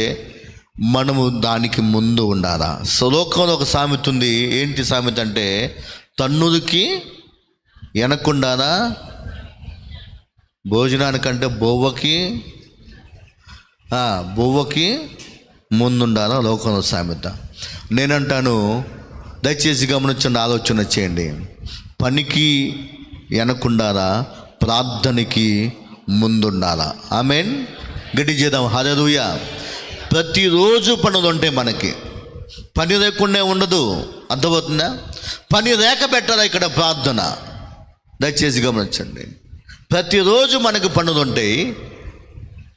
A: మనము దానికి ముందు ఉండాలా. శ్లోకంలో ఒక సామెత ఉంది. ఏంటి సామెత అంటే, తన్నులకి వెనక్కుండాలా, భోజనానికంటే బొవ్వకి ముందుండాలా లోకంలో సామెత. నేనంటాను, దయచేసి గమనించండి, ఆలోచన చేయండి. పనికి వెనకుండాలా, ప్రార్థనకి ముందుండాలా. ఆమేన్. గట్టి చేద్దాం, హల్లెలూయా. ప్రతిరోజు పనులు ఉంటాయి మనకి, పని లేకుండా ఉండదు. అర్థమవుతుందా? పని లేక పెట్టాలా ఇక్కడ ప్రార్థన. దయచేసి గమనించండి, ప్రతిరోజు మనకి పనులు ఉంటాయి,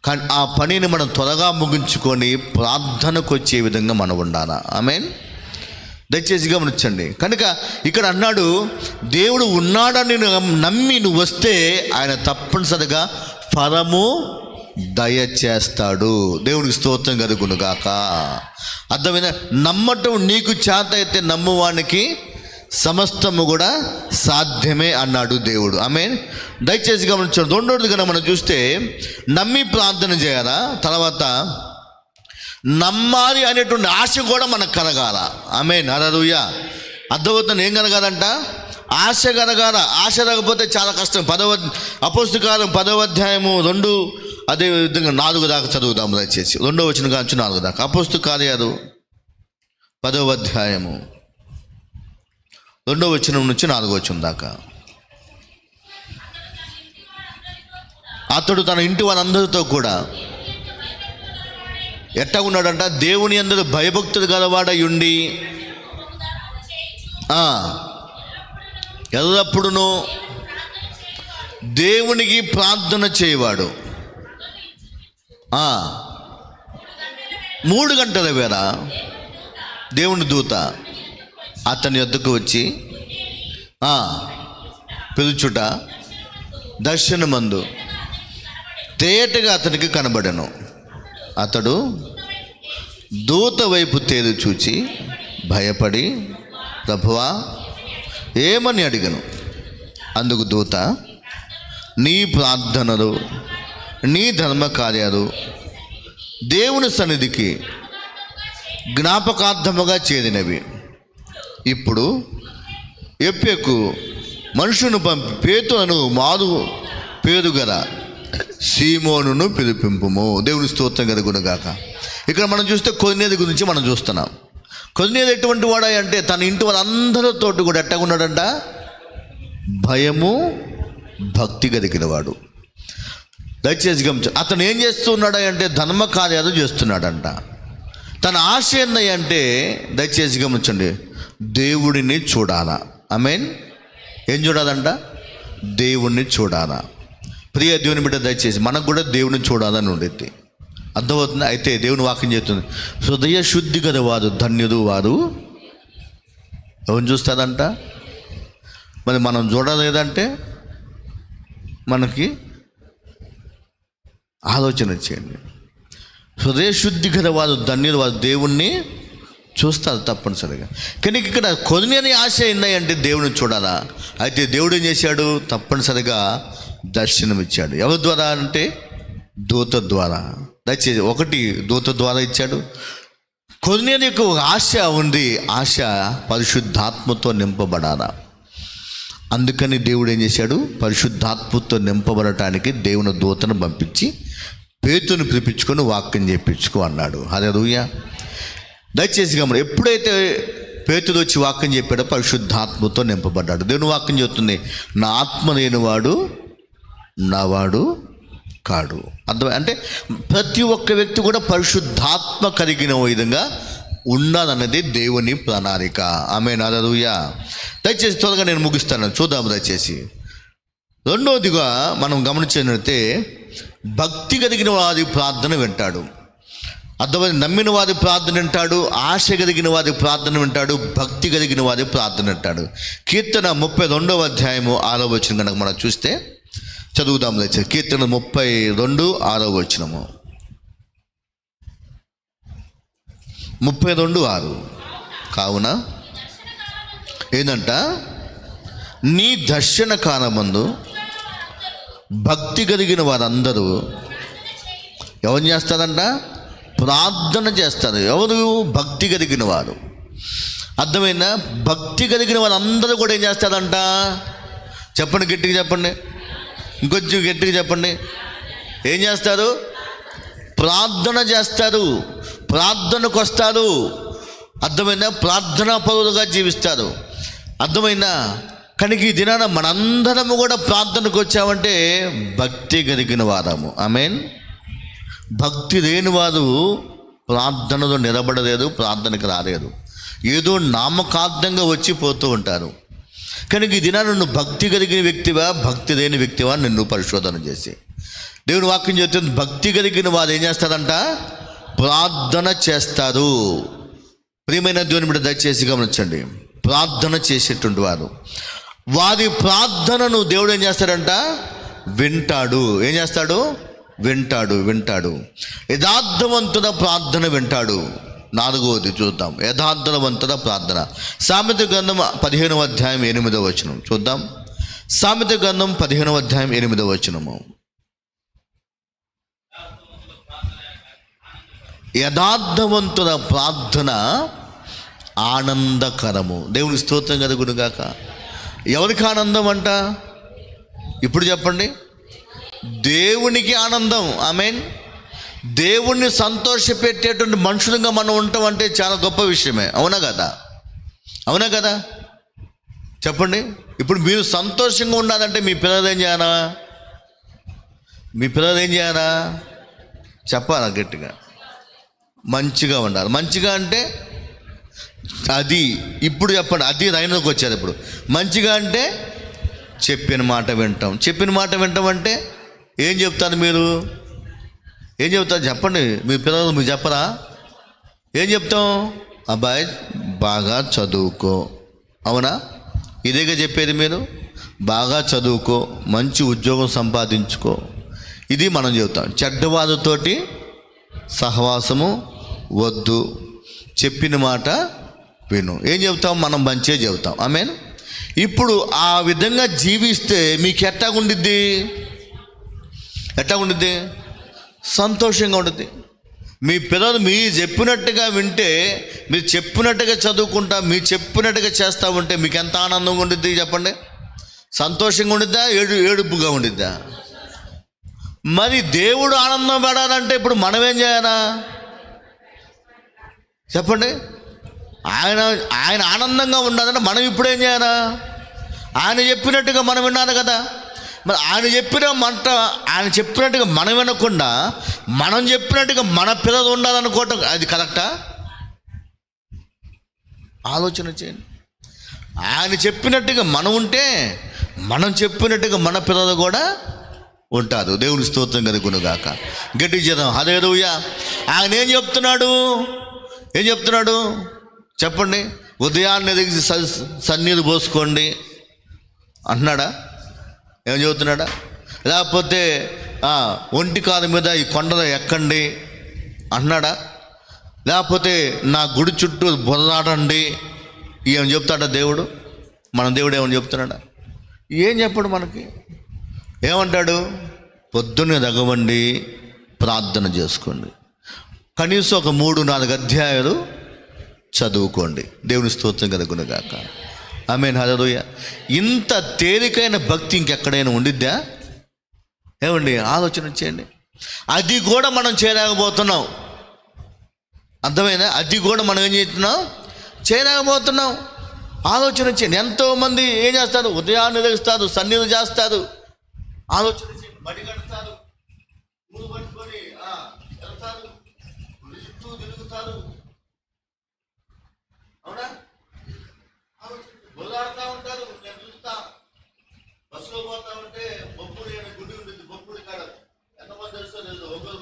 A: కానీ ఆ పనిని మనం త్వరగా ముగించుకొని ప్రార్థనకు వచ్చే విధంగా మనం ఉండాలా. ఆమేన్. దయచేసి గమనించండి. కనుక ఇక్కడ అన్నాడు, దేవుడు ఉన్నాడని నమ్మి నువ్వు వస్తే ఆయన తప్పనిసరిగా ఫలము దయచేస్తాడు. దేవునికి స్తోత్రం కలుగును గాక. అర్థమైన నమ్మటం నీకు చేత అయితే నమ్మువానికి సమస్తము కూడా సాధ్యమే అన్నాడు దేవుడు. ఆమేన్. దయచేసి గమనించండి. రెండోది కనుక మనం చూస్తే నమ్మి ప్రార్థన చేయాలా, తర్వాత నమ్మాలి అనేటువంటి ఆశ కూడా మనకు కలగాల. ఆమేన్, హల్లెలూయా. అర్థమవుతుంది. ఏం కలగాలంట? ఆశ కలగాల. ఆశ లేకపోతే చాలా కష్టం. అపోస్తలుల కార్యం 10వ అధ్యాయము 2, అదే విధంగా 4 దాకా చదువుదాము దయచేసి. 2వ వచనం కాంచి 4 దాకా. అపోస్తలుల కార్యాలు 10వ అధ్యాయము 2వ వచనం నుంచి 4వ వచనం దాకా. అతడు తన ఇంటి వారందరితో కూడా ఎట్టా ఉన్నాడంట? దేవుని యందు భయభక్తులు గలవాడై ఉండి ఎల్లప్పుడూ దేవునికి ప్రార్థన చేయవాడు. 3 గంటల వేళ దేవుని దూత అతని యొద్దకు వచ్చి పిలుచుట దర్శనమందు తేటగా అతనికి కనబడెను. అతడు దూత వైపు తేరు చూచి భయపడి, ప్రభువా ఏమని అడిగను. అందుకు దూత, నీ ప్రార్థనలు, నీ ధర్మ కార్యాలు దేవుని సన్నిధికి జ్ఞాపకార్థముగా చేరినవి. ఇప్పుడు యొప్పేకు మనుషును పంపి పేతురును మారు పేరు గల సీమోనును పిలిపింపుము. దేవుని స్తోత్రం కలుగును గాక. ఇక్కడ మనం చూస్తే కొర్నేలి గురించి మనం చూస్తున్నాం. కొర్నేలి ఎటువంటి వాడా అంటే తన ఇంటి వాళ్ళందరితో కూడా ఎట్టగున్నాడంట? భయము భక్తి కలిగిన వాడు. దయచేసి గమనించండి. అతను ఏం చేస్తున్నాడా అంటే ధర్మ కార్యాలు చేస్తున్నాడంట. తన ఆశ ఏందంటే, దయచేసి గమనించండి, దేవుడిని చూడాలా. ఆమేన్. ఏం చూడాలంట? దేవుణ్ణి చూడాలా. ప్రియ దేవుని బిడ్డ, దయచేసి మనకు కూడా దేవుని చూడాలని ఉండేది. అర్థమవుతుంది. అయితే దేవుని వాక్యం చెప్తుంది, హృదయ శుద్ధి గల వారు ధన్యుడు, వారు ఎవరిని చూస్తారంట? మరి మనం చూడలేదంటే మనకి ఆలోచన చేయండి. హృదయ శుద్ధి గల వారు ధన్యులు, వారు దేవుణ్ణి చూస్తారు తప్పనిసరిగా. కానీ ఇక్కడ కొర్నేలి ఆశ ఏంటంటే దేవుని చూడాలా. అయితే దేవుడు ఏం చేశాడు? తప్పనిసరిగా దర్శనం ఇచ్చాడు. ఎవరి ద్వారా అంటే దూత ద్వారా. దయచేసి ఒకటి దూత ద్వారా ఇచ్చాడు. కొర్నేలికి ఒక ఆశ ఉంది. ఆశ పరిశుద్ధాత్మతో నింపబడాలా. అందుకని దేవుడు ఏం చేశాడు? పరిశుద్ధాత్మతో నింపబడటానికి దేవుని దూతను పంపించి పేతురుని పిలిపించుకొని వాక్యం చెప్పించుకో అన్నాడు. హల్లెలూయా. దయచేసి గమని, ఎప్పుడైతే పేతురు వచ్చి వాక్యం చెప్పాడో పరిశుద్ధాత్మతో నింపబడ్డాడు. దేవుని వాక్యం చెప్తుంది, నా ఆత్మ లేనివాడు నావాడు కాడు. అర్థం అంటే ప్రతి ఒక్క వ్యక్తి కూడా పరిశుద్ధాత్మ కలిగిన విధంగా ఉన్నదన్నది దేవుని ప్రణాళిక. ఆమేన్, హల్లెలూయా. దయచేసి త్వరగా నేను ముగిస్తాను, చూద్దాము దయచేసి. రెండవదిగా మనం గమనించినట్లయితే భక్తి కలిగిన వారి ప్రార్థన వింటాడు. అర్థమైన నమ్మిన వారి ప్రార్థన వింటాడు, ఆశ కలిగిన వారి ప్రార్థన వింటాడు, భక్తి కలిగిన వారి ప్రార్థన వింటాడు. కీర్తన 32వ అధ్యాయము 6వ వచనం కనుక మనం చూస్తే చదువుదాం దయచేసి. కీర్తన 32 6వ వచనము. 32:6. కావున ఏందంట, నీ దర్శన కాలమందు భక్తి కలిగిన వారందరూ ఎవరు చేస్తారంట? ప్రార్థన చేస్తారు. ఎవరు? భక్తి కలిగిన వారు. అర్థమైనా? భక్తి కలిగిన వారందరూ కూడా ఏం చేస్తారంట? చెప్పండి, గట్టిగా చెప్పండి, ఇంకొంచెం గట్టిగా చెప్పండి. ఏం చేస్తారు? ప్రార్థన చేస్తారు, ప్రార్థనకు వస్తారు. అర్థమైనా? ప్రార్థనా పరులుగా జీవిస్తారు. అర్థమైనా? కనుక ఈ దినాన మనందరము కూడా ప్రార్థనకు వచ్చామంటే భక్తి కలిగిన వారము. ఆమేన్. భక్తి లేని వారు ప్రార్థనలో నిలబడలేదు, ప్రార్థనకు రాలేదు, ఏదో నామకార్థంగా వచ్చి పోతూ ఉంటారు. కనుక ఈ దినాన నువ్వు భక్తి కలిగిన వ్యక్తివా, భక్తి లేని వ్యక్తివా నిన్ను పరిశోధన చేసి దేవుని వాక్యం చెప్తుంది. భక్తి కలిగిన వారు ఏం చేస్తారంట? ప్రార్థన చేస్తారు. ప్రియమైన దేవుని బిడ్డ దయచేసి గమనించండి. ప్రార్థన చేసేటువంటి వారు, వారి ప్రార్థనను దేవుడు ఏం చేస్తాడంట? వింటాడు. ఏం చేస్తాడు? వింటాడు. యథార్థవంతుల ప్రార్థన వింటాడు. 4వది చూద్దాం, యథార్థవంతుల ప్రార్థన. సామెత గ్రంథం 15వ అధ్యాయం 8వ వచనం చూద్దాం. సామెత గ్రంథం 15వ అధ్యాయం 8వ వచనము. యథార్థవంతుల ప్రార్థన ఆనందకరము. దేవుని స్తోత్రం కలుగునుగాక. ఎవరికి ఆనందం అంట? ఇప్పుడు చెప్పండి. దేవునికి ఆనందం. ఆమేన్. దేవుణ్ణి సంతోషపెట్టేటువంటి మనుషులుగా మనం ఉంటాం అంటే చాలా గొప్ప విషయమే. అవునా కదా? అవునా కదా? చెప్పండి. ఇప్పుడు మీరు సంతోషంగా ఉండాలంటే మీ పిల్లలు ఏం చేయాలా? మీ పిల్లలు ఏం చేయాలా? చెప్పాలా గట్టిగా? మంచిగా ఉండాలి. మంచిగా అంటే అది ఇప్పుడు చెప్పండి. అది రైనోకి వచ్చారు. ఇప్పుడు మంచిగా అంటే చెప్పిన మాట వింటాం. చెప్పిన మాట వింటాం అంటే ఏం చెప్తారు? మీరు ఏం చెప్తారు? చెప్పండి. మీ పిల్లలు మీరు చెప్పరా? ఏం చెప్తాం? అబ్బాయి బాగా చదువుకో. అవునా? ఇదేగా చెప్పేది. మీరు బాగా చదువుకో, మంచి ఉద్యోగం సంపాదించుకో, ఇది మనం చెబుతాం. చెడ్డవాళ్ళతోటి సహవాసము వద్దు, చెప్పిన మాట విను. ఏం చెబుతాం? మనం మంచిగా చెబుతాం. ఆమేన్. ఇప్పుడు ఆ విధంగా జీవిస్తే మీకు ఎట్టాగుండిద్ది? ఎట్టాగుండిద్ది? సంతోషంగా ఉంటుంది. మీ పిల్లలు మీరు చెప్పినట్టుగా వింటే, మీరు చెప్పినట్టుగా చదువుకుంటా, మీరు చెప్పినట్టుగా చేస్తూ ఉంటే మీకు ఎంత ఆనందంగా ఉండిద్ది చెప్పండి? సంతోషంగా ఉండిద్దా? ఏడుపుగా ఉండిద్దా? మరి దేవుడు ఆనందం పడాలంటే ఇప్పుడు మనం ఏం చేయాలా? చెప్పండి. ఆయన ఆనందంగా ఉండాలంటే మనం ఇప్పుడు ఏం చేయాలా? ఆయన చెప్పినట్టుగా మనం వినాలి కదా. మరి ఆయన చెప్పినట్టుగా మనం వినకుండా మనం చెప్పినట్టుగా మన పిల్లలు ఉండాలనుకోవటం అది కరెక్టా? ఆలోచన చేయండి. ఆయన చెప్పినట్టుగా మనం ఉంటే మనం చెప్పినట్టుగా మన పిల్లలు కూడా ఉంటారు. దేవుని స్తోత్రం కలుగునుగాక. గట్టి చేద్దాం హల్లెలూయా. ఆయన ఏం చెప్తున్నాడు? చెప్పండి. ఉదయాన్నే దిగి సన్నీరు పోసుకోండి అంటున్నాడా? ఏం చెబుతున్నాడా? లేకపోతే ఒంటి కాలు మీద ఈ కొండలు ఎక్కండి అంటున్నాడా? లేకపోతే నా గుడి చుట్టూ బురదాడండి ఏం చెప్తాడా దేవుడు? మన దేవుడు ఏమని చెప్తున్నాడా? ఏం చెప్పడు మనకి. ఏమంటాడు? పొద్దున్నే లెగవండి, ప్రార్థన చేసుకోండి, కనీసం ఒక 3-4 అధ్యాయాలు చదువుకోండి. దేవుని స్తోత్రం కలుగునుగాక. ఆమేన్, హల్లెలూయా. ఇంత తేలికైన భక్తి ఇంకెక్కడైనా ఉండిద్దా? ఏమండి? ఆలోచన చేయండి. అది కూడా మనం చేయలేకపోతున్నాం. అర్థమైనా? అది కూడా మనం ఏం చేయలేకపోతున్నాం. ఆలోచన చేయండి. ఎంతోమంది ఏం చేస్తారు? ఉదయాన్నే లెగుస్తారు, సన్నిధి చేస్తారు, ఆలోచన చేయండి, బడి కడతారు, పూలు పట్టుకొని వెళ్తారు, గుడి చుట్టూ తిరుగుతారు. అవునా? బొల్లాడుతూ ఉంటారు. నేను చూస్తా, బస్సులో పోతా ఉంటే బొప్పుడు అనే గుడి ఉంటుంది. బొప్పుడు కాడ ఎంతమంది తెలుసో లేదు, ఒకరు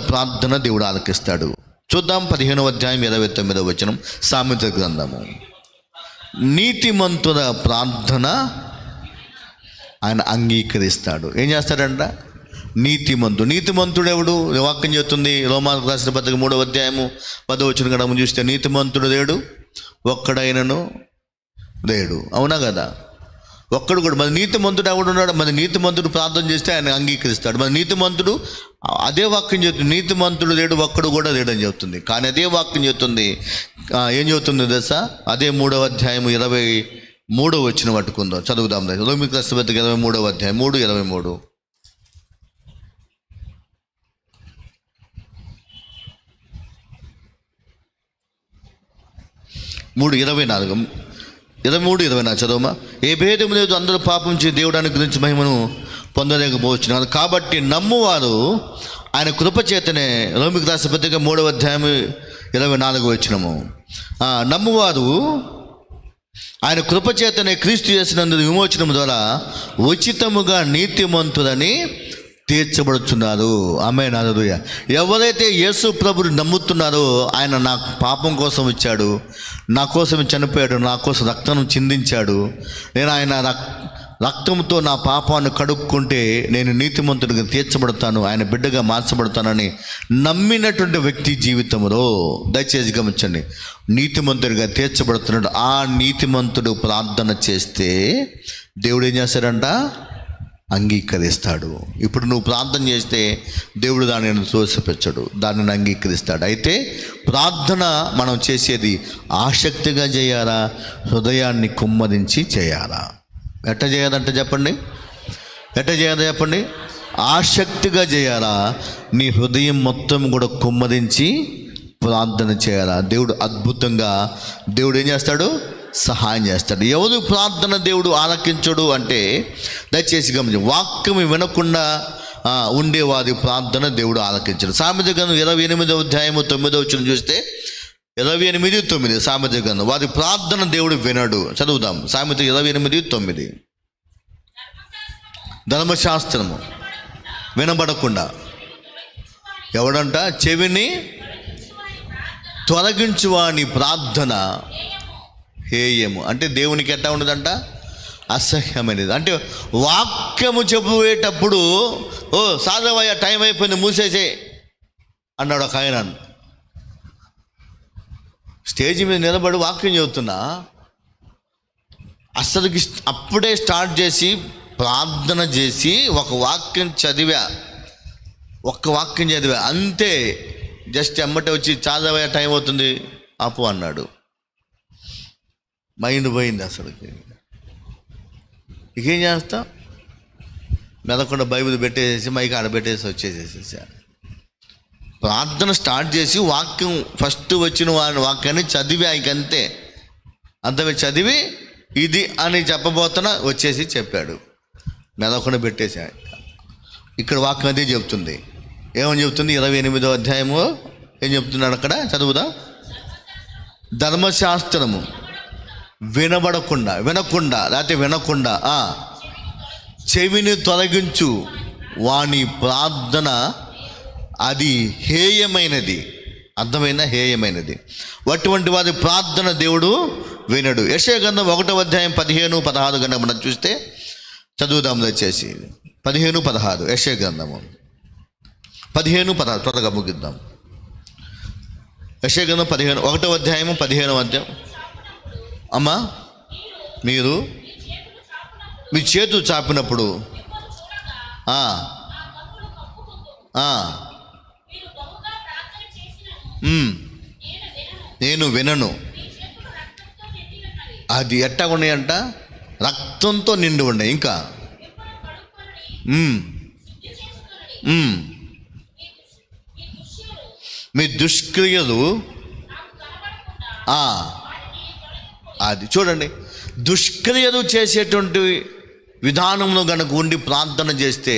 A: ప్రార్థన దేవుడు ఆలకిస్తాడు. చూద్దాం 15వ అధ్యాయం 29వ వచనం, సామెతల గ్రంథము. నీతిమంతుల ప్రార్థన ఆయన అంగీకరిస్తాడు. ఏం చేస్తాడంట? నీతిమంతుడు ఎవడు? వాక్యం చెబుతుంది. రోమాలకు రాసిన పత్రిక 3వ అధ్యాయము 10వ వచనం కూడా చూస్తే నీతిమంతుడు లేడు, ఒక్కడైనను లేడు. అవునా కదా? ఒక్కడు కూడా. మరి నీతిమంతుడు ఎవడున్నాడు? మరి నీతిమంతుడు ప్రార్థన చేస్తే ఆయన అంగీకరిస్తాడు. మరి నీతిమంతుడు, అదే వాక్యం చెప్తుంది, నీతిమంతుడు లేడు, ఒక్కడు కూడా లేడని చెప్తుంది. కానీ అదే వాక్యం చెప్తుంది, ఏం చెబుతుంది తెలుసా? అదే 3వ అధ్యాయము 23వ వచనం పట్టుకుందాం, చదువుదాం. రోమీయులకు రాసిన పత్రిక 23వ అధ్యాయం 3:23. 3:24, 23-24 చదవమా. ఏ భేదం లేదు, అందరూ పాపం చేసి దేవుడానికి గురించి మహిమను పొందలేకపోతున్నారు. కాబట్టి నమ్మువారు ఆయన కృపచేతనే, రోమీయులకు రాసిన పత్రిక 3వ అధ్యాయం 24వ వచనము, నమ్మువారు ఆయన కృపచేతనే క్రీస్తు చేసినందుకు విమోచనం ద్వారా ఉచితముగా నీతిమంతులని తీర్చబడుతున్నారు. ఆమేన్, హల్లెలూయా. ఎవరైతే యేసు ప్రభువుని నమ్ముతున్నారో, ఆయన నా పాపం కోసం వచ్చాడు, నా కోసం చనిపోయాడు, నా కోసం రక్తం చిందించాడు, నేను ఆయన రక్తంతో నా పాపాన్ని కడుక్కుంటే నేను నీతిమంతుడిగా తీర్చబడతాను, ఆయన బిడ్డగా మార్చబడతానని నమ్మినటువంటి వ్యక్తి జీవితంలో, దయచేసి గమనించండి, నీతిమంతుడిగా తీర్చబడుతున్నాడు. ఆ నీతిమంతుడు ప్రార్థన చేస్తే దేవుడు ఏం చేస్తాడంట? అంగీకరిస్తాడు. ఇప్పుడు నువ్వు ప్రార్థన చేస్తే దేవుడు దానిని తోసిపెచ్చడు, దానిని అంగీకరిస్తాడు. అయితే ప్రార్థన మనం చేసేది ఆసక్తిగా చేయాలా, హృదయాన్ని కుమ్మరించి చేయాలా? ఎట్ట చేయాలంటే చెప్పండి, ఎట్ట చేయాలి చెప్పండి? ఆసక్తిగా చేయాలా, నీ హృదయం మొత్తం కూడా కుమ్మరించి ప్రార్థన చేయాలా? దేవుడు అద్భుతంగా, దేవుడు ఏం చేస్తాడు? సహాయం చేస్తాడు. ఎవరు ప్రార్థన దేవుడు ఆలకించడు అంటే, దయచేసి గమనించండి, వాక్యం వినకుండా ఉండేవారి ప్రార్థన దేవుడు ఆలకించడు. సామెతల గ్రంథం 28వ అధ్యాయము 9వ వచనం చూస్తే 28:9 సామెతల గ్రంథం, వారి ప్రార్థన దేవుడు వినడు. చదువుదాం, సామెత 28:9. ధర్మశాస్త్రము వినబడకుండా ఎవడంట? చెవిని తొలగించువాని ప్రార్థన హేయము. అంటే దేవునికి ఎట్లా ఉండదంట? అసహ్యమైనది. అంటే వాక్యము చెప్పేటప్పుడు, ఓ సాధవయ్య, టైం అయిపోయింది, మూసేసే అన్నాడు ఒక ఆయన. స్టేజ్ మీద నిలబడి వాక్యం చెబుతున్నా, అసలుకి అప్పుడే స్టార్ట్ చేసి ప్రార్థన చేసి ఒక వాక్యం చదివా, అంతే. జస్ట్ ఎమ్మటే వచ్చి చాదవయ్య, టైం అవుతుంది, ఆపు అన్నాడు. మైండ్ పోయింది అసలుకి. ఇకేం చేస్తా? మెదకుండా బైబిల్ పెట్టేసి మైక్ ఆడ పెట్టేసి వచ్చేసేసా. ప్రార్థన స్టార్ట్ చేసి వాక్యం ఫస్ట్ వచ్చిన వాక్యాన్ని చదివా, ఇంకంతే. అంతమే చదివి ఇది అని చెప్పబోతున్నా వచ్చేసి చెప్పాడు, మెదకుండా పెట్టేసా. ఇక్కడ వాక్యం అదే చెప్తుంది. ఏమని చెప్తుంది? 28వ అధ్యాయము ఏం చెప్తున్నాడు అక్కడ? చదువుదా. ధర్మశాస్త్రము వినకుండా లేకపోతే వినకుండా చెవిని తొలగించు వాని ప్రార్థన అది హేయమైనది. అర్థమైన హేయమైనది. అటువంటి వారి ప్రార్థన దేవుడు వినడు. యెషయా గ్రంథం 1వ అధ్యాయం 15-16 కనుక మనం చూస్తే చదువుదాం దయచేసి. 15-16 యెషయా గ్రంథము 15-16 త్వరగా ముగిద్దాం. యెషయా గ్రంథం 1వ అధ్యాయము 15వ అధ్యాయం. అమ్మా, మీరు మీ చేతులు చాపినప్పుడు నేను వినను. అది ఎట్టా ఉన్నాయంట? రక్తంతో నిండి ఉన్నాయి. ఇంకా మీ దుష్క్రియలు అది చూడండి. దుష్క్రియలు చేసేటువంటి విధానంలో కనుక ఉండి ప్రార్థన చేస్తే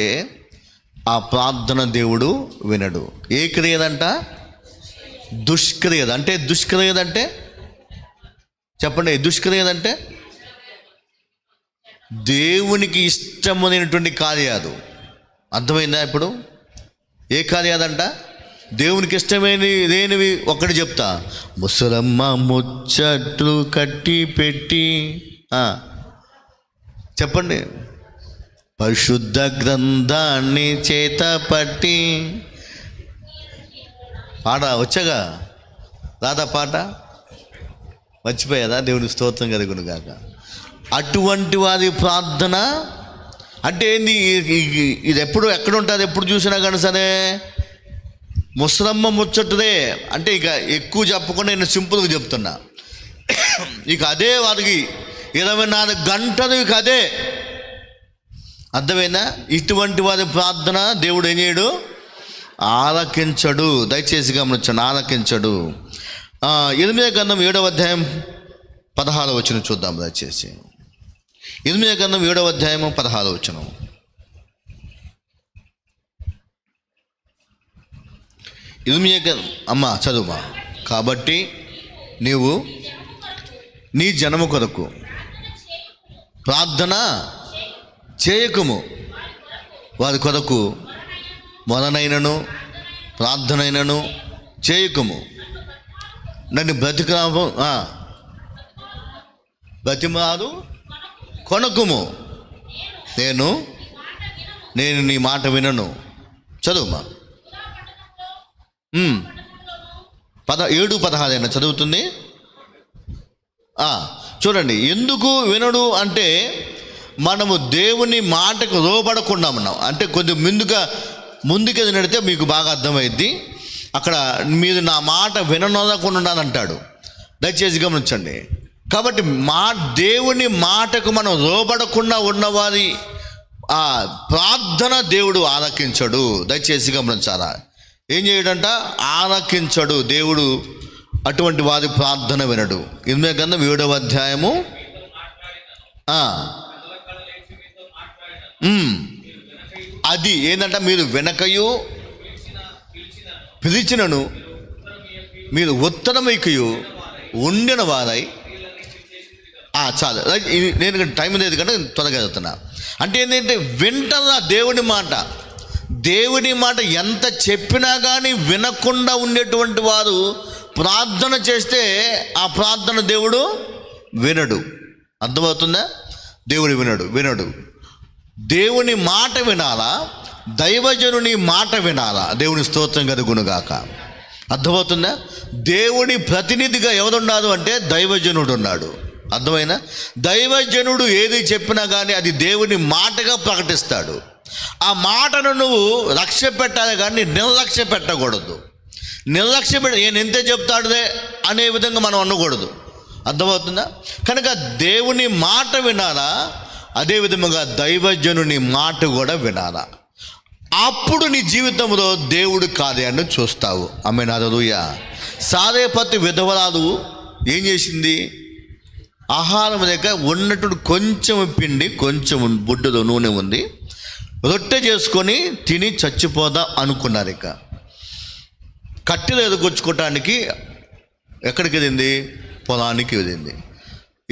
A: ఆ ప్రార్థన దేవుడు వినడు. ఏ క్రియదంట? దుష్క్రియద. అంటే దుష్క్రియదంటే చెప్పండి, దుష్క్రియదంటే దేవునికి ఇష్టమైనటువంటి కార్యాలు. అర్థమైందా ఇప్పుడు? ఏ కార్యాదంట? దేవునికి ఇష్టమైనవి ఒక్కటి చెప్తా. ముసలమ్మ ముచ్చట్లు కట్టి పెట్టి చెప్పండి. పరిశుద్ధ గ్రంథాన్ని చేత పట్టి పాట వచ్చగా రాదా? పాట మర్చిపోయేదా? దేవునికి స్తోత్రం కలుగును గాక. అటువంటి వారి ప్రార్థన అంటే ఏంది? ఇది ఎప్పుడు ఎక్కడ ఉంటుంది? ఎప్పుడు చూసినా కానీ సరే ముసలమ్మ ముచ్చట్టుదే. అంటే ఇక ఎక్కువ చెప్పకుండా నేను సింపుల్గా చెప్తున్నా. ఇక అదే వారికి 24 గంటలు ఇక అదే. అర్థమైందా? ఇటువంటి వారి ప్రార్థన దేవుడు ఏం చేయడు? ఆలకించడు. దయచేసి గమనించండి, ఆలకించడు. 8వ గ్రంథం 7వ అధ్యాయం 16వ వచనం చూద్దాం దయచేసి. 8వ గ్రంథం 7వ అధ్యాయం 16వ వచనం. అమ్మా చదువుమా. కాబట్టి నీవు నీ జనము కొరకు ప్రార్థన చేయకుము, వారి కొరకు మొదనైనను ప్రార్థనైనను చేయకుము. నన్ను బ్రతిమారు కొనకుము. నేను నీ మాట వినను. చదువుమా. 7-16 చదువుతుంది. చూడండి, ఎందుకు వినడు అంటే మనము దేవుని మాటకు లోబడకుండా ఉన్నాం. అంటే కొద్ది ముందుకు నడితే మీకు బాగా అర్థమైద్ది. అక్కడ మీరు నా మాట విననొదకుండా అంటాడు. దయచేసి గమనించండి. కాబట్టి దేవుని మాటకు మనం లోబడకుండా ఉన్నవారి ఆ ప్రార్థన దేవుడు ఆలకించడు. దయచేసి గమనించాలా? ఏం చేయడంట? ఆలకించడు దేవుడు. అటువంటి వారి ప్రార్థన వినడు. 8వ గ్రంథం 7వ అధ్యాయము అది ఏంటంట? మీరు వెనకయు పిలిచినను మీరు ఉత్తరమైకయు ఉండిన వారై చాలు. నేను టైం లేదు కనుక త్వరగా చదువుతున్నా. అంటే ఏంటంటే వింటదా దేవుని మాట. దేవుని మాట ఎంత చెప్పినా కానీ వినకుండా ఉండేటువంటి వారు ప్రార్థన చేస్తే ఆ ప్రార్థన దేవుడు వినడు. అర్థమవుతుందా? దేవుడు వినడు. దేవుని మాట వినాలా? దైవజనుని మాట వినాలా? దేవుని స్తోత్రం కలుగునుగాక. అర్థమవుతుందా? దేవుని ప్రతినిధిగా ఎవరున్నారు అంటే దైవజనుడు ఉన్నాడు. అర్థమైనా? దైవజనుడు ఏది చెప్పినా కానీ అది దేవుని మాటగా ప్రకటిస్తాడు. ఆ మాటను నువ్వు లక్ష్య పెట్టాలి కానీ నిర్లక్ష్య పెట్టకూడదు. నేను ఎంతే చెప్తాడుదే అనే విధంగా మనం అనకూడదు. అర్థమవుతుందా? కనుక దేవుని మాట వినాలా, అదేవిధంగా దైవజనుని మాట కూడా వినాలా. అప్పుడు నీ జీవితంలో దేవుడు కార్యాన్ని చూస్తావు. ఆమేన్, హల్లెలూయా. సారేపతి విధవరాలు ఏం చేసింది? ఆహారం లేక ఉన్నట్టు కొంచెం పిండి, కొంచెం బుడ్డలో నూనె ఉంది, రొట్టె చేసుకొని తిని చచ్చిపోదాం అనుకున్నారు. ఇక కట్టెలు ఎదుకొచ్చుకోవటానికి ఎక్కడికి వెళ్ళింది? పొలానికి వెళ్ళింది.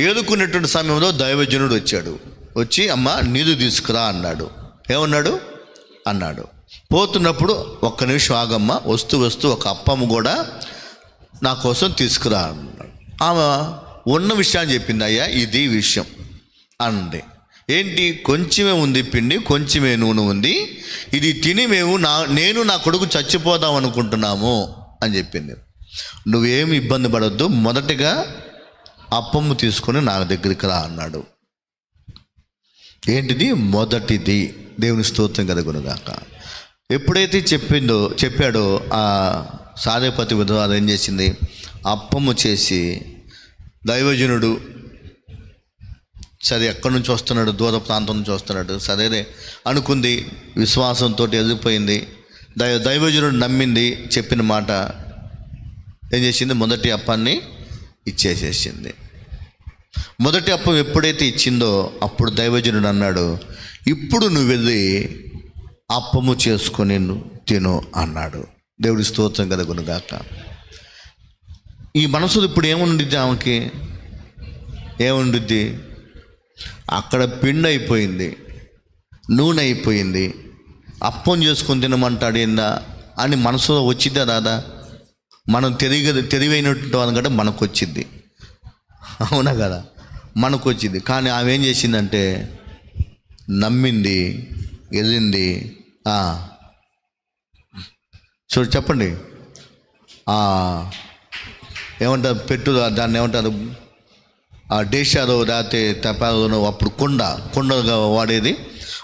A: ఏదుకునేటువంటి సమయంలో దైవజనుడు వచ్చాడు. వచ్చి అమ్మ నీరు తీసుకురా అన్నాడు. ఏమన్నాడు? అన్నాడు. పోతున్నప్పుడు ఒక్క నిమిషం ఆగమ్మ, వస్తూ వస్తూ ఒక అప్పము కూడా నా కోసం తీసుకురా అన్నాడు. ఆమె ఉన్న విషయాన్ని చెప్పింది, అయ్యా ఇది విషయం అంది. ఏంటి? కొంచెమే ఉంది పిండి, కొంచెమే నూనె ఉంది, ఇది తిని నేను నా కొడుకు చచ్చిపోదాం అనుకుంటున్నాము అని చెప్పింది. నువ్వేమి ఇబ్బంది పడొద్దు, మొదటిగా అప్పము తీసుకొని నా దగ్గరికి రా అన్నాడు. ఏంటిది? మొదటిది. దేవుని స్తోత్రం కలుగునుగాక. ఎప్పుడైతే చెప్పాడో ఆ సారేపతి విధవ ఏం చేసింది? అప్పము చేసి దైవజనుడు సరే ఎక్కడి నుంచి వస్తున్నాడు, దూర ప్రాంతం నుంచి వస్తున్నాడు, సరేనే అనుకుంది. విశ్వాసంతో ఎదిగిపోయింది. దైవజనుడు నమ్మింది, చెప్పిన మాట ఏం చేసింది? మొదటి అప్పాన్ని ఇచ్చేసేసింది. మొదటి అప్పం ఎప్పుడైతే ఇచ్చిందో అప్పుడు దైవజనుడు అన్నాడు, ఇప్పుడు నువ్వు వెళ్ళి అప్పము చేసుకొని తిను అన్నాడు. దేవుడి స్తోత్రం కలుగునుగాక. ఈ మనసులో ఇప్పుడు ఏముండిద్ది? ఆమెకి ఏముండిద్ది? అక్కడ పిండి అయిపోయింది, నూనె అయిపోయింది, అప్పం చేసుకొని తినమంటాడు ఏందా అని మనసులో వచ్చిద్దా రాదా? మనం తెలివైనటువంటి వాళ్ళకంటే మనకు వచ్చింది, అవునా కదా? మనకు వచ్చింది. కానీ ఆమె ఏం చేసిందంటే నమ్మింది, వెళ్ళింది. చూడు చెప్పండి, ఏమంటారు పెట్టు, దాన్ని ఏమంటారు? ఆ డేషాలో లేకపోతే తపాలోనో అప్పుడు కొండగా వాడేది.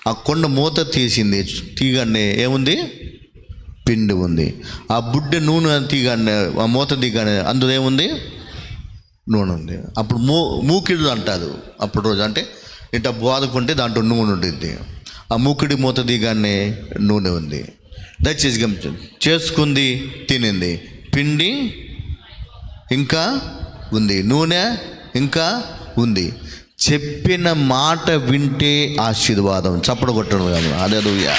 A: ఆ కొండ మూత తీసింది, తీగానే ఏముంది? పిండి ఉంది. ఆ బుడ్డ నూనె తీగానే, ఆ మూత తీగానే అందులో ఏముంది? నూనె ఉంది. అప్పుడు మూకిడు అంటారు అప్పుడు రోజు, అంటే ఇట్లా బాదుకుంటే దాంట్లో నూనె ఉంటుంది. ఆ మూకిడి మూత తీగానే నూనె ఉంది. దయచేసి గమనించండి. చేసుకుంది, తినింది, పిండి ఇంకా ఉంది, నూనె ఇంకా ఉంది. చెప్పిన మాట వింటే ఆశీర్వాదం. చప్పడు కొట్టడం కాదు. హల్లెలూయా.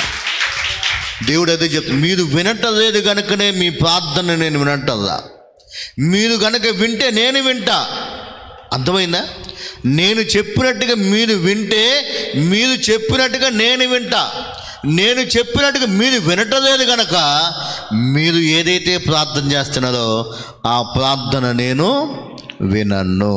A: దేవుడు అదే చెప్తాడు, మీరు వినటలేదు కనుకనే మీ ప్రార్థన నేను వినటల్లా. మీరు కనుక వింటే నేను వింటా. అర్థమైందా? నేను చెప్పినట్టుగా మీరు వింటే, మీరు చెప్పినట్టుగా నేను వింటా. నేను చెప్పినట్టుగా మీరు వినటలేదు కనుక మీరు ఏదైతే ప్రార్థన చేస్తున్నారో ఆ ప్రార్థన నేను వినను.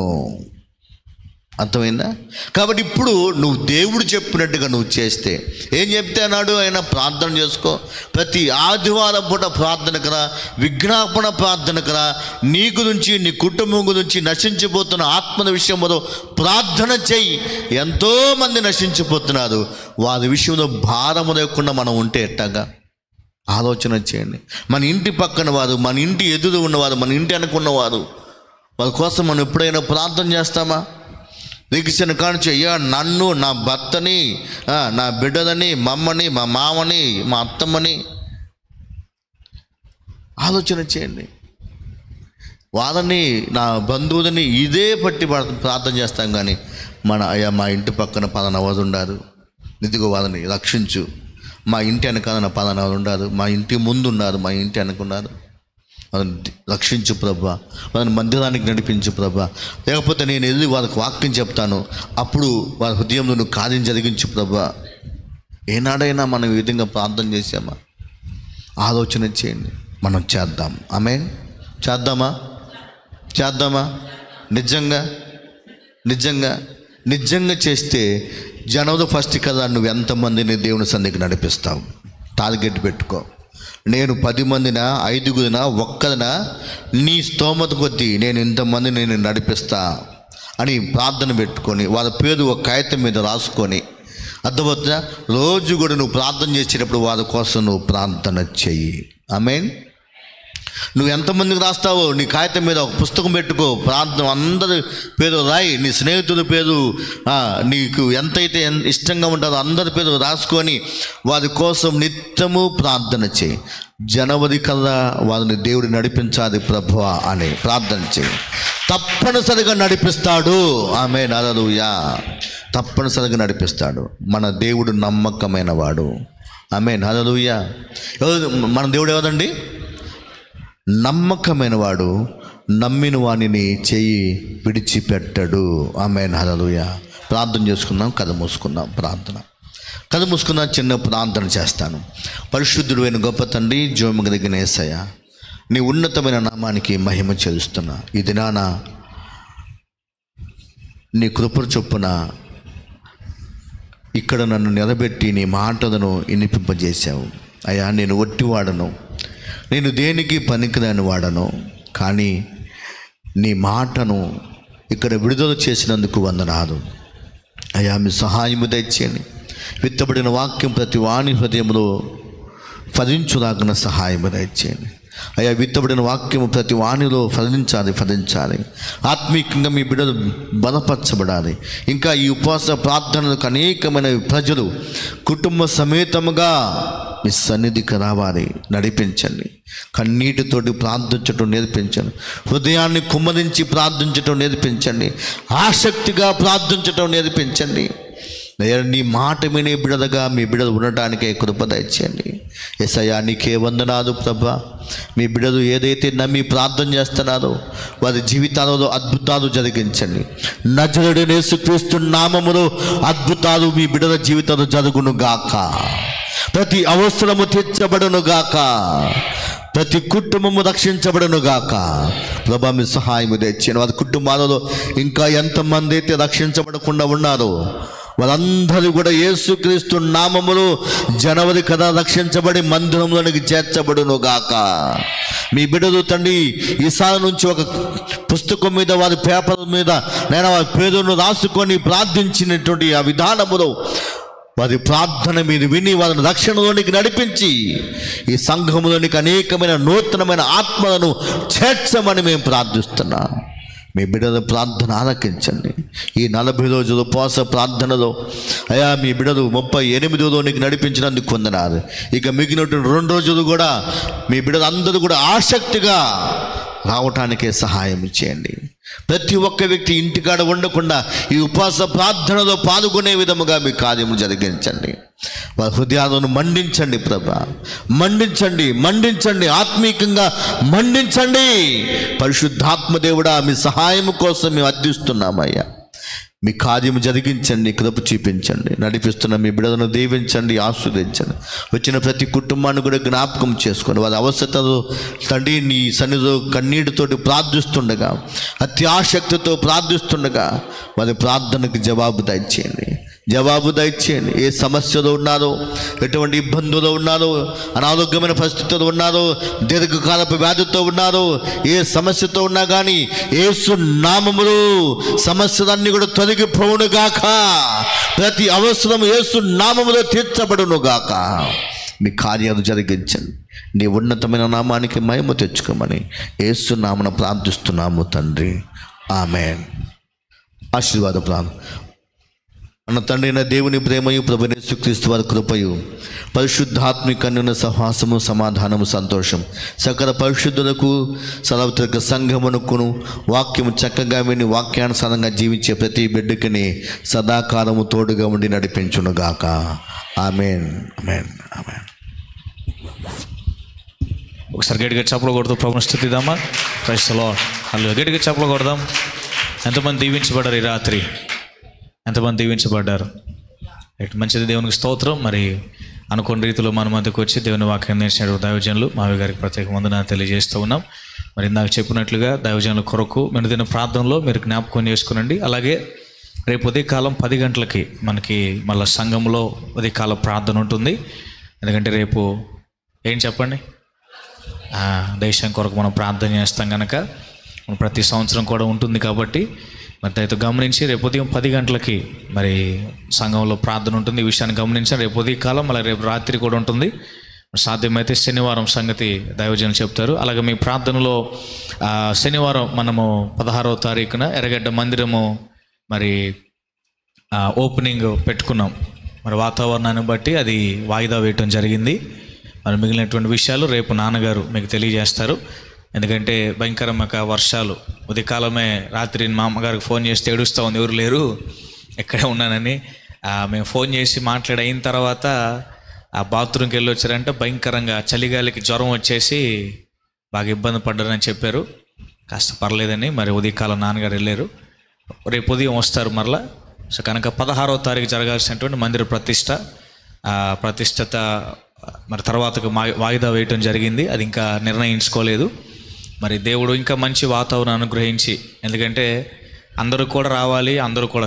A: అర్థమైందా? కాబట్టి ఇప్పుడు నువ్వు దేవుడు చెప్పినట్టుగా నువ్వు చేస్తే, ఏం చెప్తే అన్నాడు ఆయన? ప్రార్థన చేసుకో. ప్రతి ఆదివారం పూట ప్రార్థనకు రా, విజ్ఞాపన ప్రార్థనకు రా. నీ గురించి, నీ కుటుంబం గురించి, నశించిపోతున్న ఆత్మల విషయంలో ప్రార్థన చెయ్యి. ఎంతోమంది నశించిపోతున్నారు. వారి విషయంలో భారము లేకుండా మనం ఉంటే ఎట్టాగా? ఆలోచన చేయండి. మన ఇంటి పక్కన వారు, మన ఇంటి ఎదురు ఉన్నవారు, మన ఇంటి అనుకున్నవారు, వాళ్ళ కోసం మనం ఎప్పుడైనా ప్రార్థన చేస్తామా? దిగిసిన కానుంచి అయ్యా నన్ను, నా భర్తని, నా బిడ్డలని, మా అమ్మని, మా మామని, మా అత్తమ్మని ఆలోచన చేయండి. వాళ్ళని, నా బంధువులని ఇదే పట్టి ప్రార్థన చేస్తాం. కానీ అయ్యా మా ఇంటి పక్కన పలానా వారు ఉండారు, ఇదిగో వాళ్ళని రక్షించు. మా ఇంటి వెనకాల పలానా వారు ఉండారు, మా ఇంటి ముందు ఉన్నారు, మా ఇంటి అనుకున్నారు, వాళ్ళని రక్షించు ప్రభా, వాళ్ళని మందిరానికి నడిపించు ప్రభా. లేకపోతే నేను వెళ్ళి వాళ్ళకి వాక్యం చెప్తాను, అప్పుడు వాళ్ళ హృదయంలో నువ్వు కార్యం జరిగించు ప్రభా. ఏనాడైనా మనం ఈ విధంగా ప్రార్థన చేసామా? ఆలోచన చేయండి. మనం చేద్దాం. ఆమేన్. చేద్దామా? నిజంగా చేస్తే జనవరి 1 కదా నువ్వు ఎంతమందిని దేవుని సన్నిధికి నడిపిస్తావు? టార్గెట్ పెట్టుకో. నేను 10 మందినా, 5గురినా, ఒక్కరినా, నీ స్తోమత కొద్దీ నేను ఇంతమందిని నేను నడిపిస్తా అని ప్రార్థన పెట్టుకొని వాళ్ళ పేరు ఒక కాగితం మీద రాసుకొని, అర్థమవుతుందా? రోజు కూడా నువ్వు ప్రార్థన చేసేటప్పుడు వాళ్ళ కోసం నువ్వు ప్రార్థన చెయ్యి. ఆమేన్. నువ్వు ఎంతమందికి రాస్తావో నీ కాగితం మీద ఒక పుస్తకం పెట్టుకో. ప్రార్థన అందరి పేరు రాయి, నీ స్నేహితుల పేరు, నీకు ఎంతైతే ఇష్టంగా ఉంటుందో అందరి పేరు రాసుకొని వారి కోసం నిత్యము ప్రార్థన చేయి. జనవరి కల్లా వారిని దేవుడు నడిపించాలి ప్రభువా అని ప్రార్థన చేయి. తప్పనిసరిగా నడిపిస్తాడు. ఆమేన్. హల్లెలూయా. తప్పనిసరిగా నడిపిస్తాడు. మన దేవుడు నమ్మకమైన వాడు. ఆమేన్. హల్లెలూయా. మన దేవుడు ఎవరండి? నమ్మకమైన వాడు. నమ్మిన వానిని చెయ్యి విడిచిపెట్టడు. ఆమేన్. హల్లెలూయా. ప్రార్థన చేసుకుందాం, కథ మూసుకుందాం. ప్రార్థన. కథ మూసుకున్న చిన్న ప్రార్థన చేస్తాను. పరిశుద్ధుడైన గొప్ప తండ్రి, జీవము కలిగిన యేసయ్య, నీ ఉన్నతమైన నామానికి మహిమ చెల్లిస్తున్నా. ఈ దినాన నీ కృప చొప్పున ఇక్కడ నన్ను నిలబెట్టి నీ మాటలను వినిపింపజేశావు. అయ్యా, నేను ఒట్టివాడను, నేను దేనికి పనికిరాని వాడను, కానీ నీ మాటను ఇక్కడ విడుదల చేసినందుకు వందనాలు. అయ్యా, మీ సహాయము దయచేయండి. విత్తబడిన వాక్యం ప్రతి వాణి హృదయంలో ఫలించులాగిన సహాయము దయచేయండి. అయ్యా, విత్తబడిన వాక్యము ప్రతి వాణిలో ఫలించాలి. ఆత్మీయంగా మీ బిడ్డలు బలపరచబడాలి. ఇంకా ఈ ఉపవాస ప్రార్థనలకు అనేకమైన ప్రజలు కుటుంబ సమేతముగా మీ సన్నిధికి రావాలి. నడిపించండి. కన్నీటితోటి ప్రార్థించటం నేర్పించండి. హృదయాన్ని కుమ్మరించి ప్రార్థించటం నేర్పించండి. ఆసక్తిగా ప్రార్థించటం నేర్పించండి. నీ మాట వినే బిడదగా మీ బిడలు ఉండటానికే కృప దయచేయండి. యేసయ్యా, నీకే వందనాలు ప్రభా. మీ బిడలు ఏదైతే నమ్మి ప్రార్థన చేస్తున్నారో వారి జీవితాలలో అద్భుతాలు జరిగించండి. నజరేయుడైన యేసుక్రీస్తు నామములో అద్భుతాలు మీ బిడల జీవితాలు జరుగును గాక. ప్రతి అవసరము తీర్చబడును గాక. ప్రతి కుటుంబము రక్షించబడును గాక. ప్రభా, మీ సహాయము తెచ్చాను. వారి కుటుంబాలలో ఇంకా ఎంతమంది అయితే రక్షించబడకుండా ఉన్నారో వాళ్ళందరూ కూడా యేసుక్రీస్తు నామములో జనవరి కదా రక్షించబడి మందిరంలోనికి చేర్చబడును గాక. మీ బిడ్డలు తండ్రి ఈసారి నుంచి ఒక పుస్తకం మీద, వారి పేపర్ మీద నేను వారి పేరును రాసుకొని ప్రార్థించినటువంటి ఆ విధానములో వారి ప్రార్థన మీరు విని వారిని రక్షణలోనికి నడిపించి ఈ సంఘములోనికి అనేకమైన నూతనమైన ఆత్మలను చేర్చమని మేము ప్రార్థిస్తున్నాం. మీ బిడ్డల ప్రార్థన ఆలకించండి. ఈ 40 రోజుల ఉపవాస ప్రార్థనలో అయ్యా, మీ బిడ్డలు 38లోనికి నడిపించినందుకు వందనాలు. ఇక మిగిలినటువంటి 2 రోజులు కూడా మీ బిడ్డలు అందరూ కూడా ఆసక్తిగా రావటానికే సహాయం చేయండి. ప్రతి ఒక్క వ్యక్తి ఇంటికాడ ఉండకుండా ఈ ఉపవాస ప్రార్థనలో పాల్గొనే విధముగా మీ కార్యము జరిగించండి. వారి హృదయాలను మండించండి ప్రభా. మండించండి. ఆత్మీయంగా మండించండి. పరిశుద్ధాత్మ దేవుడా, మీ సహాయం కోసం మేము అర్థిస్తున్నామయ్యా. మీ కార్యము జరిగించండి, కృప చూపించండి. నడిపిస్తున్న మీ బిడ్డలను దీవించండి, ఆస్వాదించండి. వచ్చిన ప్రతి కుటుంబాన్ని కూడా జ్ఞాపకం చేసుకోండి. వారి అవసరతలు తండ్రి నీ సన్నిధిలో కన్నీటితోటి ప్రార్థిస్తుండగా, అత్యాసక్తితో ప్రార్థిస్తుండగా వారి ప్రార్థనకు జవాబు దయచేయండి. ఏ సమస్యలో ఉన్నారో, ఎటువంటి ఇబ్బందులు ఉన్నారో, అనారోగ్యమైన పరిస్థితుల్లో ఉన్నారో, దీర్ఘకాలపు వ్యాధితో ఉన్నారో, ఏ సమస్యతో ఉన్నా కానీ యేసు నామములో సమస్యలన్నీ కూడా తొలగిపోవును గాక. ప్రతి అవసరం యేసు నామములో తీర్చబడును గాక. మీ కార్యాలు జరిగించండి. నీ ఉన్నతమైన నామానికి మహిమ తెచ్చుకోమని యేసు నామమున ప్రార్థిస్తున్నాము తండ్రి. ఆమేన్. ఆశీర్వాద ప్రార్థన. అన్న తండ్రి అయిన దేవుని ప్రేమయు, ప్రభువైన యేసుక్రీస్తు వారి కృపయు, పరిశుద్ధాత్మిక అన్యోన్య సహవాసము, సమాధానము, సంతోషం సకల పరిశుద్ధులకు సార్వత్రిక సంఘమునకును వాక్యము చక్కగా విని వాక్యానుసారంగా జీవించే ప్రతి బిడ్డకిని సదాకాలము తోడుగా ఉండి నడిపించునుగాక. ఆమేన్.
B: ఒకసారి గట్టిగా చప్పలు కొడుతూ ప్రభువుని స్తుతిద్దామా? Praise the Lord. హల్లెలూయా. గట్టిగా చప్పలు కొడదాం. ఎంతమంది దీవించబడ్డారు ఈ రాత్రి? ఎంతమంది దీవించబడ్డారు? మంచిది, దేవునికి స్తోత్రం. మరి అనుకోని రీతిలో మన మధ్యకు వచ్చి దేవుని వాక్యం నేర్చిన దైవజనులు మావి గారికి ప్రత్యేక వందనాలు తెలియజేస్తూ ఉన్నాం. మరి ఇందాక చెప్పినట్లుగా దైవజనుల కొరకు మెనుదిన ప్రార్థనలో మీరు జ్ఞాపకం చేసుకునండి. అలాగే రేపు ఉదయకాలం 10 గంటలకి మనకి మళ్ళీ సంఘంలో ఉదయకాల ప్రార్థన ఉంటుంది. ఎందుకంటే రేపు ఏం చెప్పండి, దేశం కొరకు మనం ప్రార్థన చేస్తాం కనుక ప్రతి సంవత్సరం కూడా ఉంటుంది. కాబట్టి మరి దయతో గమనించి రేపు ఉదయం 10 గంటలకి మరి సంఘంలో ప్రార్థన ఉంటుంది. ఈ విషయాన్ని గమనించాలి. రేపు ఉదయకాలం మళ్ళీ రేపు రాత్రి కూడా ఉంటుంది. సాధ్యమైతే శనివారం సంగతి దైవజనులు చెప్తారు. అలాగే మీ ప్రార్థనలో శనివారం మనము 16వ తారీఖున ఎర్రగడ్డ మందిరము మరి ఓపెనింగ్ పెట్టుకున్నాం. మరి వాతావరణాన్ని బట్టి అది వాయిదా వేయటం జరిగింది. మరి మిగిలినటువంటి విషయాలు రేపు నాన్నగారు మీకు తెలియజేస్తారు. ఎందుకంటే భయంకరమైన వర్షాలు. ఉదయకాలమే రాత్రి మా అమ్మగారికి ఫోన్ చేస్తే ఏడుస్తూ ఉంది, ఎవరు లేరు, ఎక్కడే ఉన్నానని. మేము ఫోన్ చేసి అయిన తర్వాత ఆ బాత్రూమ్కి వెళ్ళి వచ్చారంటే భయంకరంగా చలిగాలికి జ్వరం వచ్చేసి బాగా ఇబ్బంది పడ్డారని చెప్పారు. కాస్త పర్లేదని మరి ఉదయకాలం నాన్నగారు వెళ్ళారు. రేపు ఉదయం వస్తారు మరలా. సో కనుక 16వ తారీఖు జరగాల్సినటువంటి మందిర ప్రతిష్ట ప్రతిష్టత మరి తర్వాతకు వాయిదా వేయటం జరిగింది. అది ఇంకా నిర్ణయించుకోలేదు. మరి దేవుడు ఇంకా మంచి వాతావరణం అనుగ్రహించి, ఎందుకంటే అందరూ కూడా రావాలి, అందరూ కూడా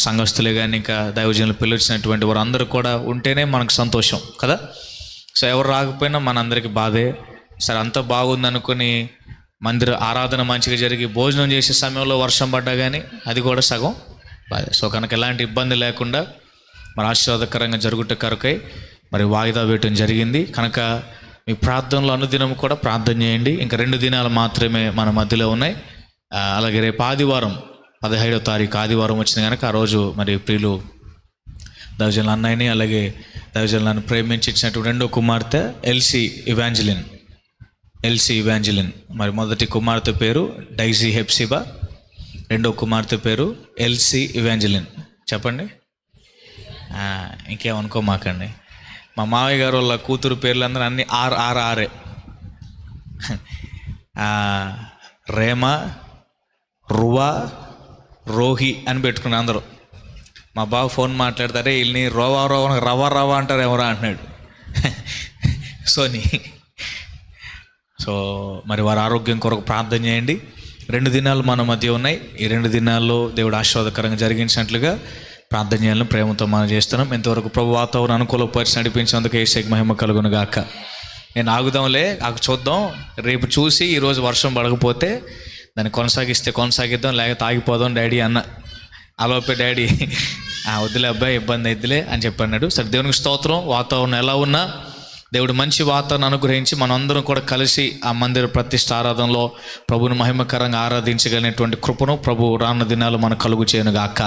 B: సంఘస్థులే కానీ ఇంకా దైవజనులు పిలిచినటువంటి వారు అందరూ కూడా ఉంటేనే మనకు సంతోషం కదా. సో ఎవరు రాకపోయినా మనందరికీ బాధే. సరే అంతా బాగుంది అనుకుని మందిర ఆరాధన మంచిగా జరిగి భోజనం చేసే సమయంలో వర్షం పడ్డా కానీ అది కూడా సగం బాధే. సో కనుక ఎలాంటి ఇబ్బంది లేకుండా మరి ఆశీర్వాదకరంగా జరుగుట కొరకై మరి వాయిదా వేయటం జరిగింది. కనుక మీ ప్రార్థనలో అనుదినం కూడా ప్రార్థన చేయండి. ఇంకా 2 దినాలు మాత్రమే మన మధ్యలో ఉన్నాయి. అలాగే రేపు ఆదివారం 17వ తారీఖు ఆదివారం వచ్చింది కనుక ఆ రోజు మరి ప్రియులు దైవజనుల అన్నయ్యని అలాగే దైవజనులను ప్రేమించి ఇచ్చినటువంటి 2వ కుమార్తె ఎల్సీ ఇవాంజలిన్ మరి మొదటి కుమార్తె పేరు డైజీ హెప్సిబా, 2వ కుమార్తె పేరు ఎల్సీ ఇవాంజలిన్. చెప్పండి, ఇంకేమనుకోమాకండి. మా మావయ్య గారు వాళ్ళ కూతురు పేర్లందరూ అన్నీ ఆరే రేమా, రువా, రోహి అని పెట్టుకున్నారు అందరూ. మా బావ ఫోన్ మాట్లాడతారే వీళ్ళని రవా అంటారు ఎవరా అంటున్నాడు సోని. సో మరి వారి ఆరోగ్యం కొరకు ప్రార్థన చేయండి. 2 దినాలు మన మధ్య ఉన్నాయి. ఈ 2 దినాల్లో దేవుడు ఆశీర్వాదకరంగా జరిగించినట్లుగా ప్రార్థన చేయాలని ప్రేమతో మనం చేస్తున్నాం. ఇంతవరకు ప్రభు వాతావరణం అనుకూలపరిచి నడిపించేందుకు యేసుకి మహిమ కలుగును గాక. నేను ఆగుదాంలే, చూద్దాం, రేపు చూసి ఈరోజు వర్షం పడకపోతే దాన్ని కొనసాగిద్దాం, లేకపోతే ఆగిపోదాం డాడీ అన్న. అలోపే డాడీ వద్దులే అబ్బాయి ఇబ్బంది అయిద్దిలే అని చెప్పన్నాడు. సరే దేవునికి స్తోత్రం. వాతావరణం ఎలా ఉన్నా దేవుడు మంచి వాతావరణం అనుగ్రహించి మనందరం కూడా కలిసి ఆ మందిర ప్రతిష్ఠ ఆరాధనలో ప్రభుని మహిమకరంగా ఆరాధించగలిగినటువంటి కృపను ప్రభు రానున్న దినాలు మనకు కలుగు చేయను గాక.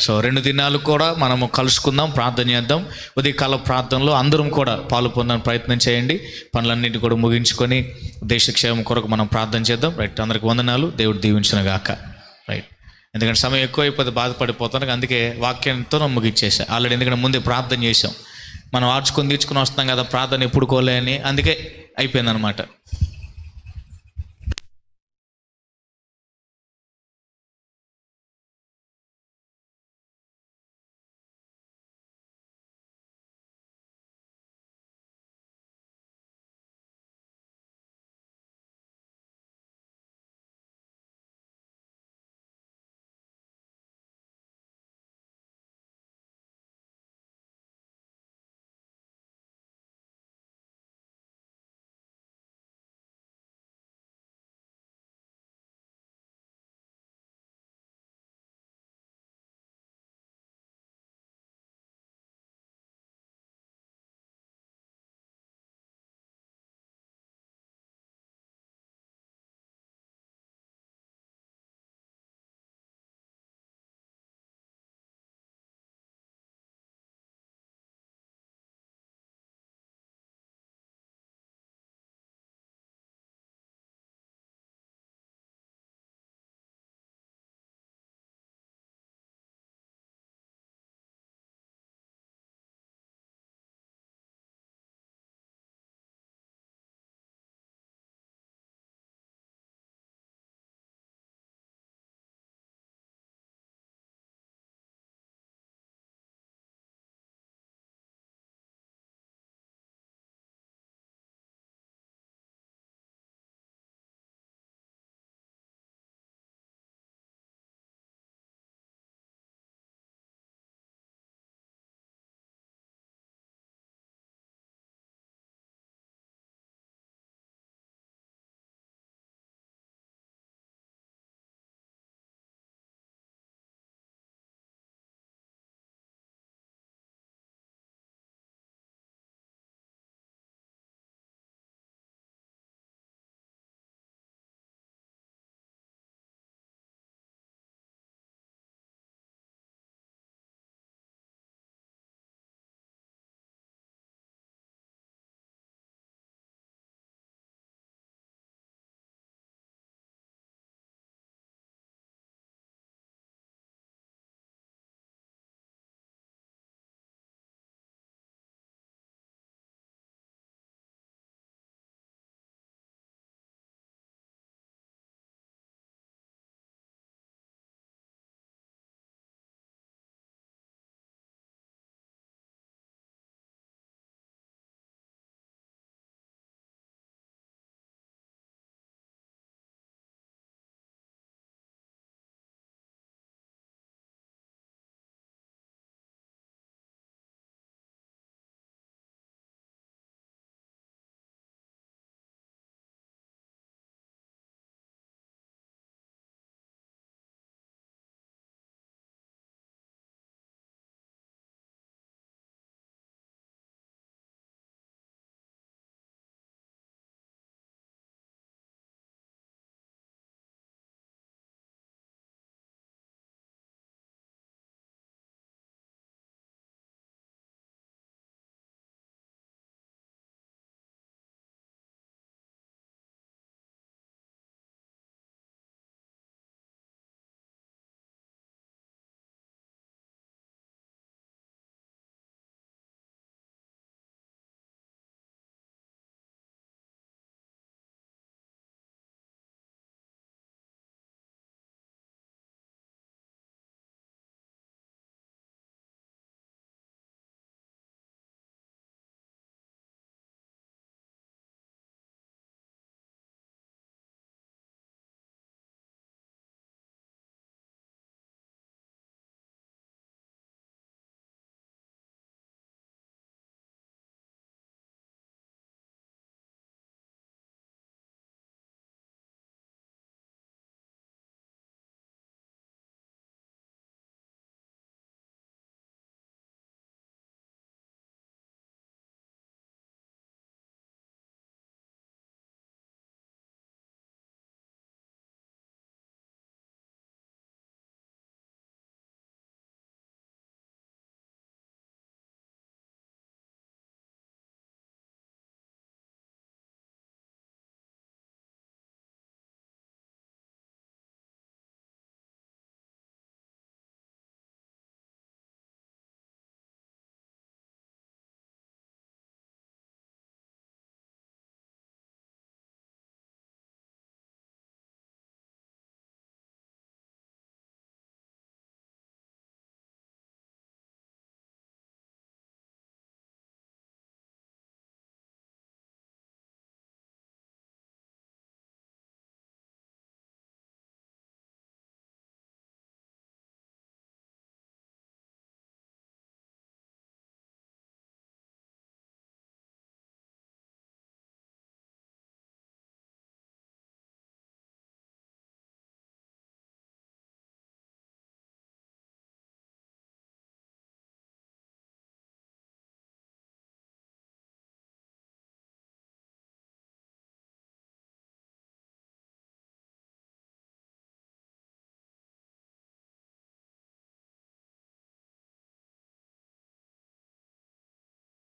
B: సో 2 దినాలు కూడా మనము కలుసుకుందాం, ప్రార్థన చేద్దాం. ఉదయకాల ప్రార్థనలో అందరం కూడా పాలు పొందడానికి ప్రయత్నం చేయండి. పనులన్నింటినీ కూడా ముగించుకొని దేశక్షేమం కొరకు మనం ప్రార్థన చేద్దాం. రైట్, అందరికి వందనాలు. దేవుడు దీవించును గాక. రైట్, ఎందుకంటే సమయం ఎక్కువ అయిపోతే బాధపడిపోతాను, అందుకే వాక్యంతో ముగించేసా ఆల్రెడీ. ఎందుకంటే ముందే ప్రార్థన చేసాం, మనం ఆర్చుకొని తీర్చుకొని వస్తాం కదా, ప్రార్థన ఎప్పుడు కోలే అని, అందుకే అయిపోయిందనమాట.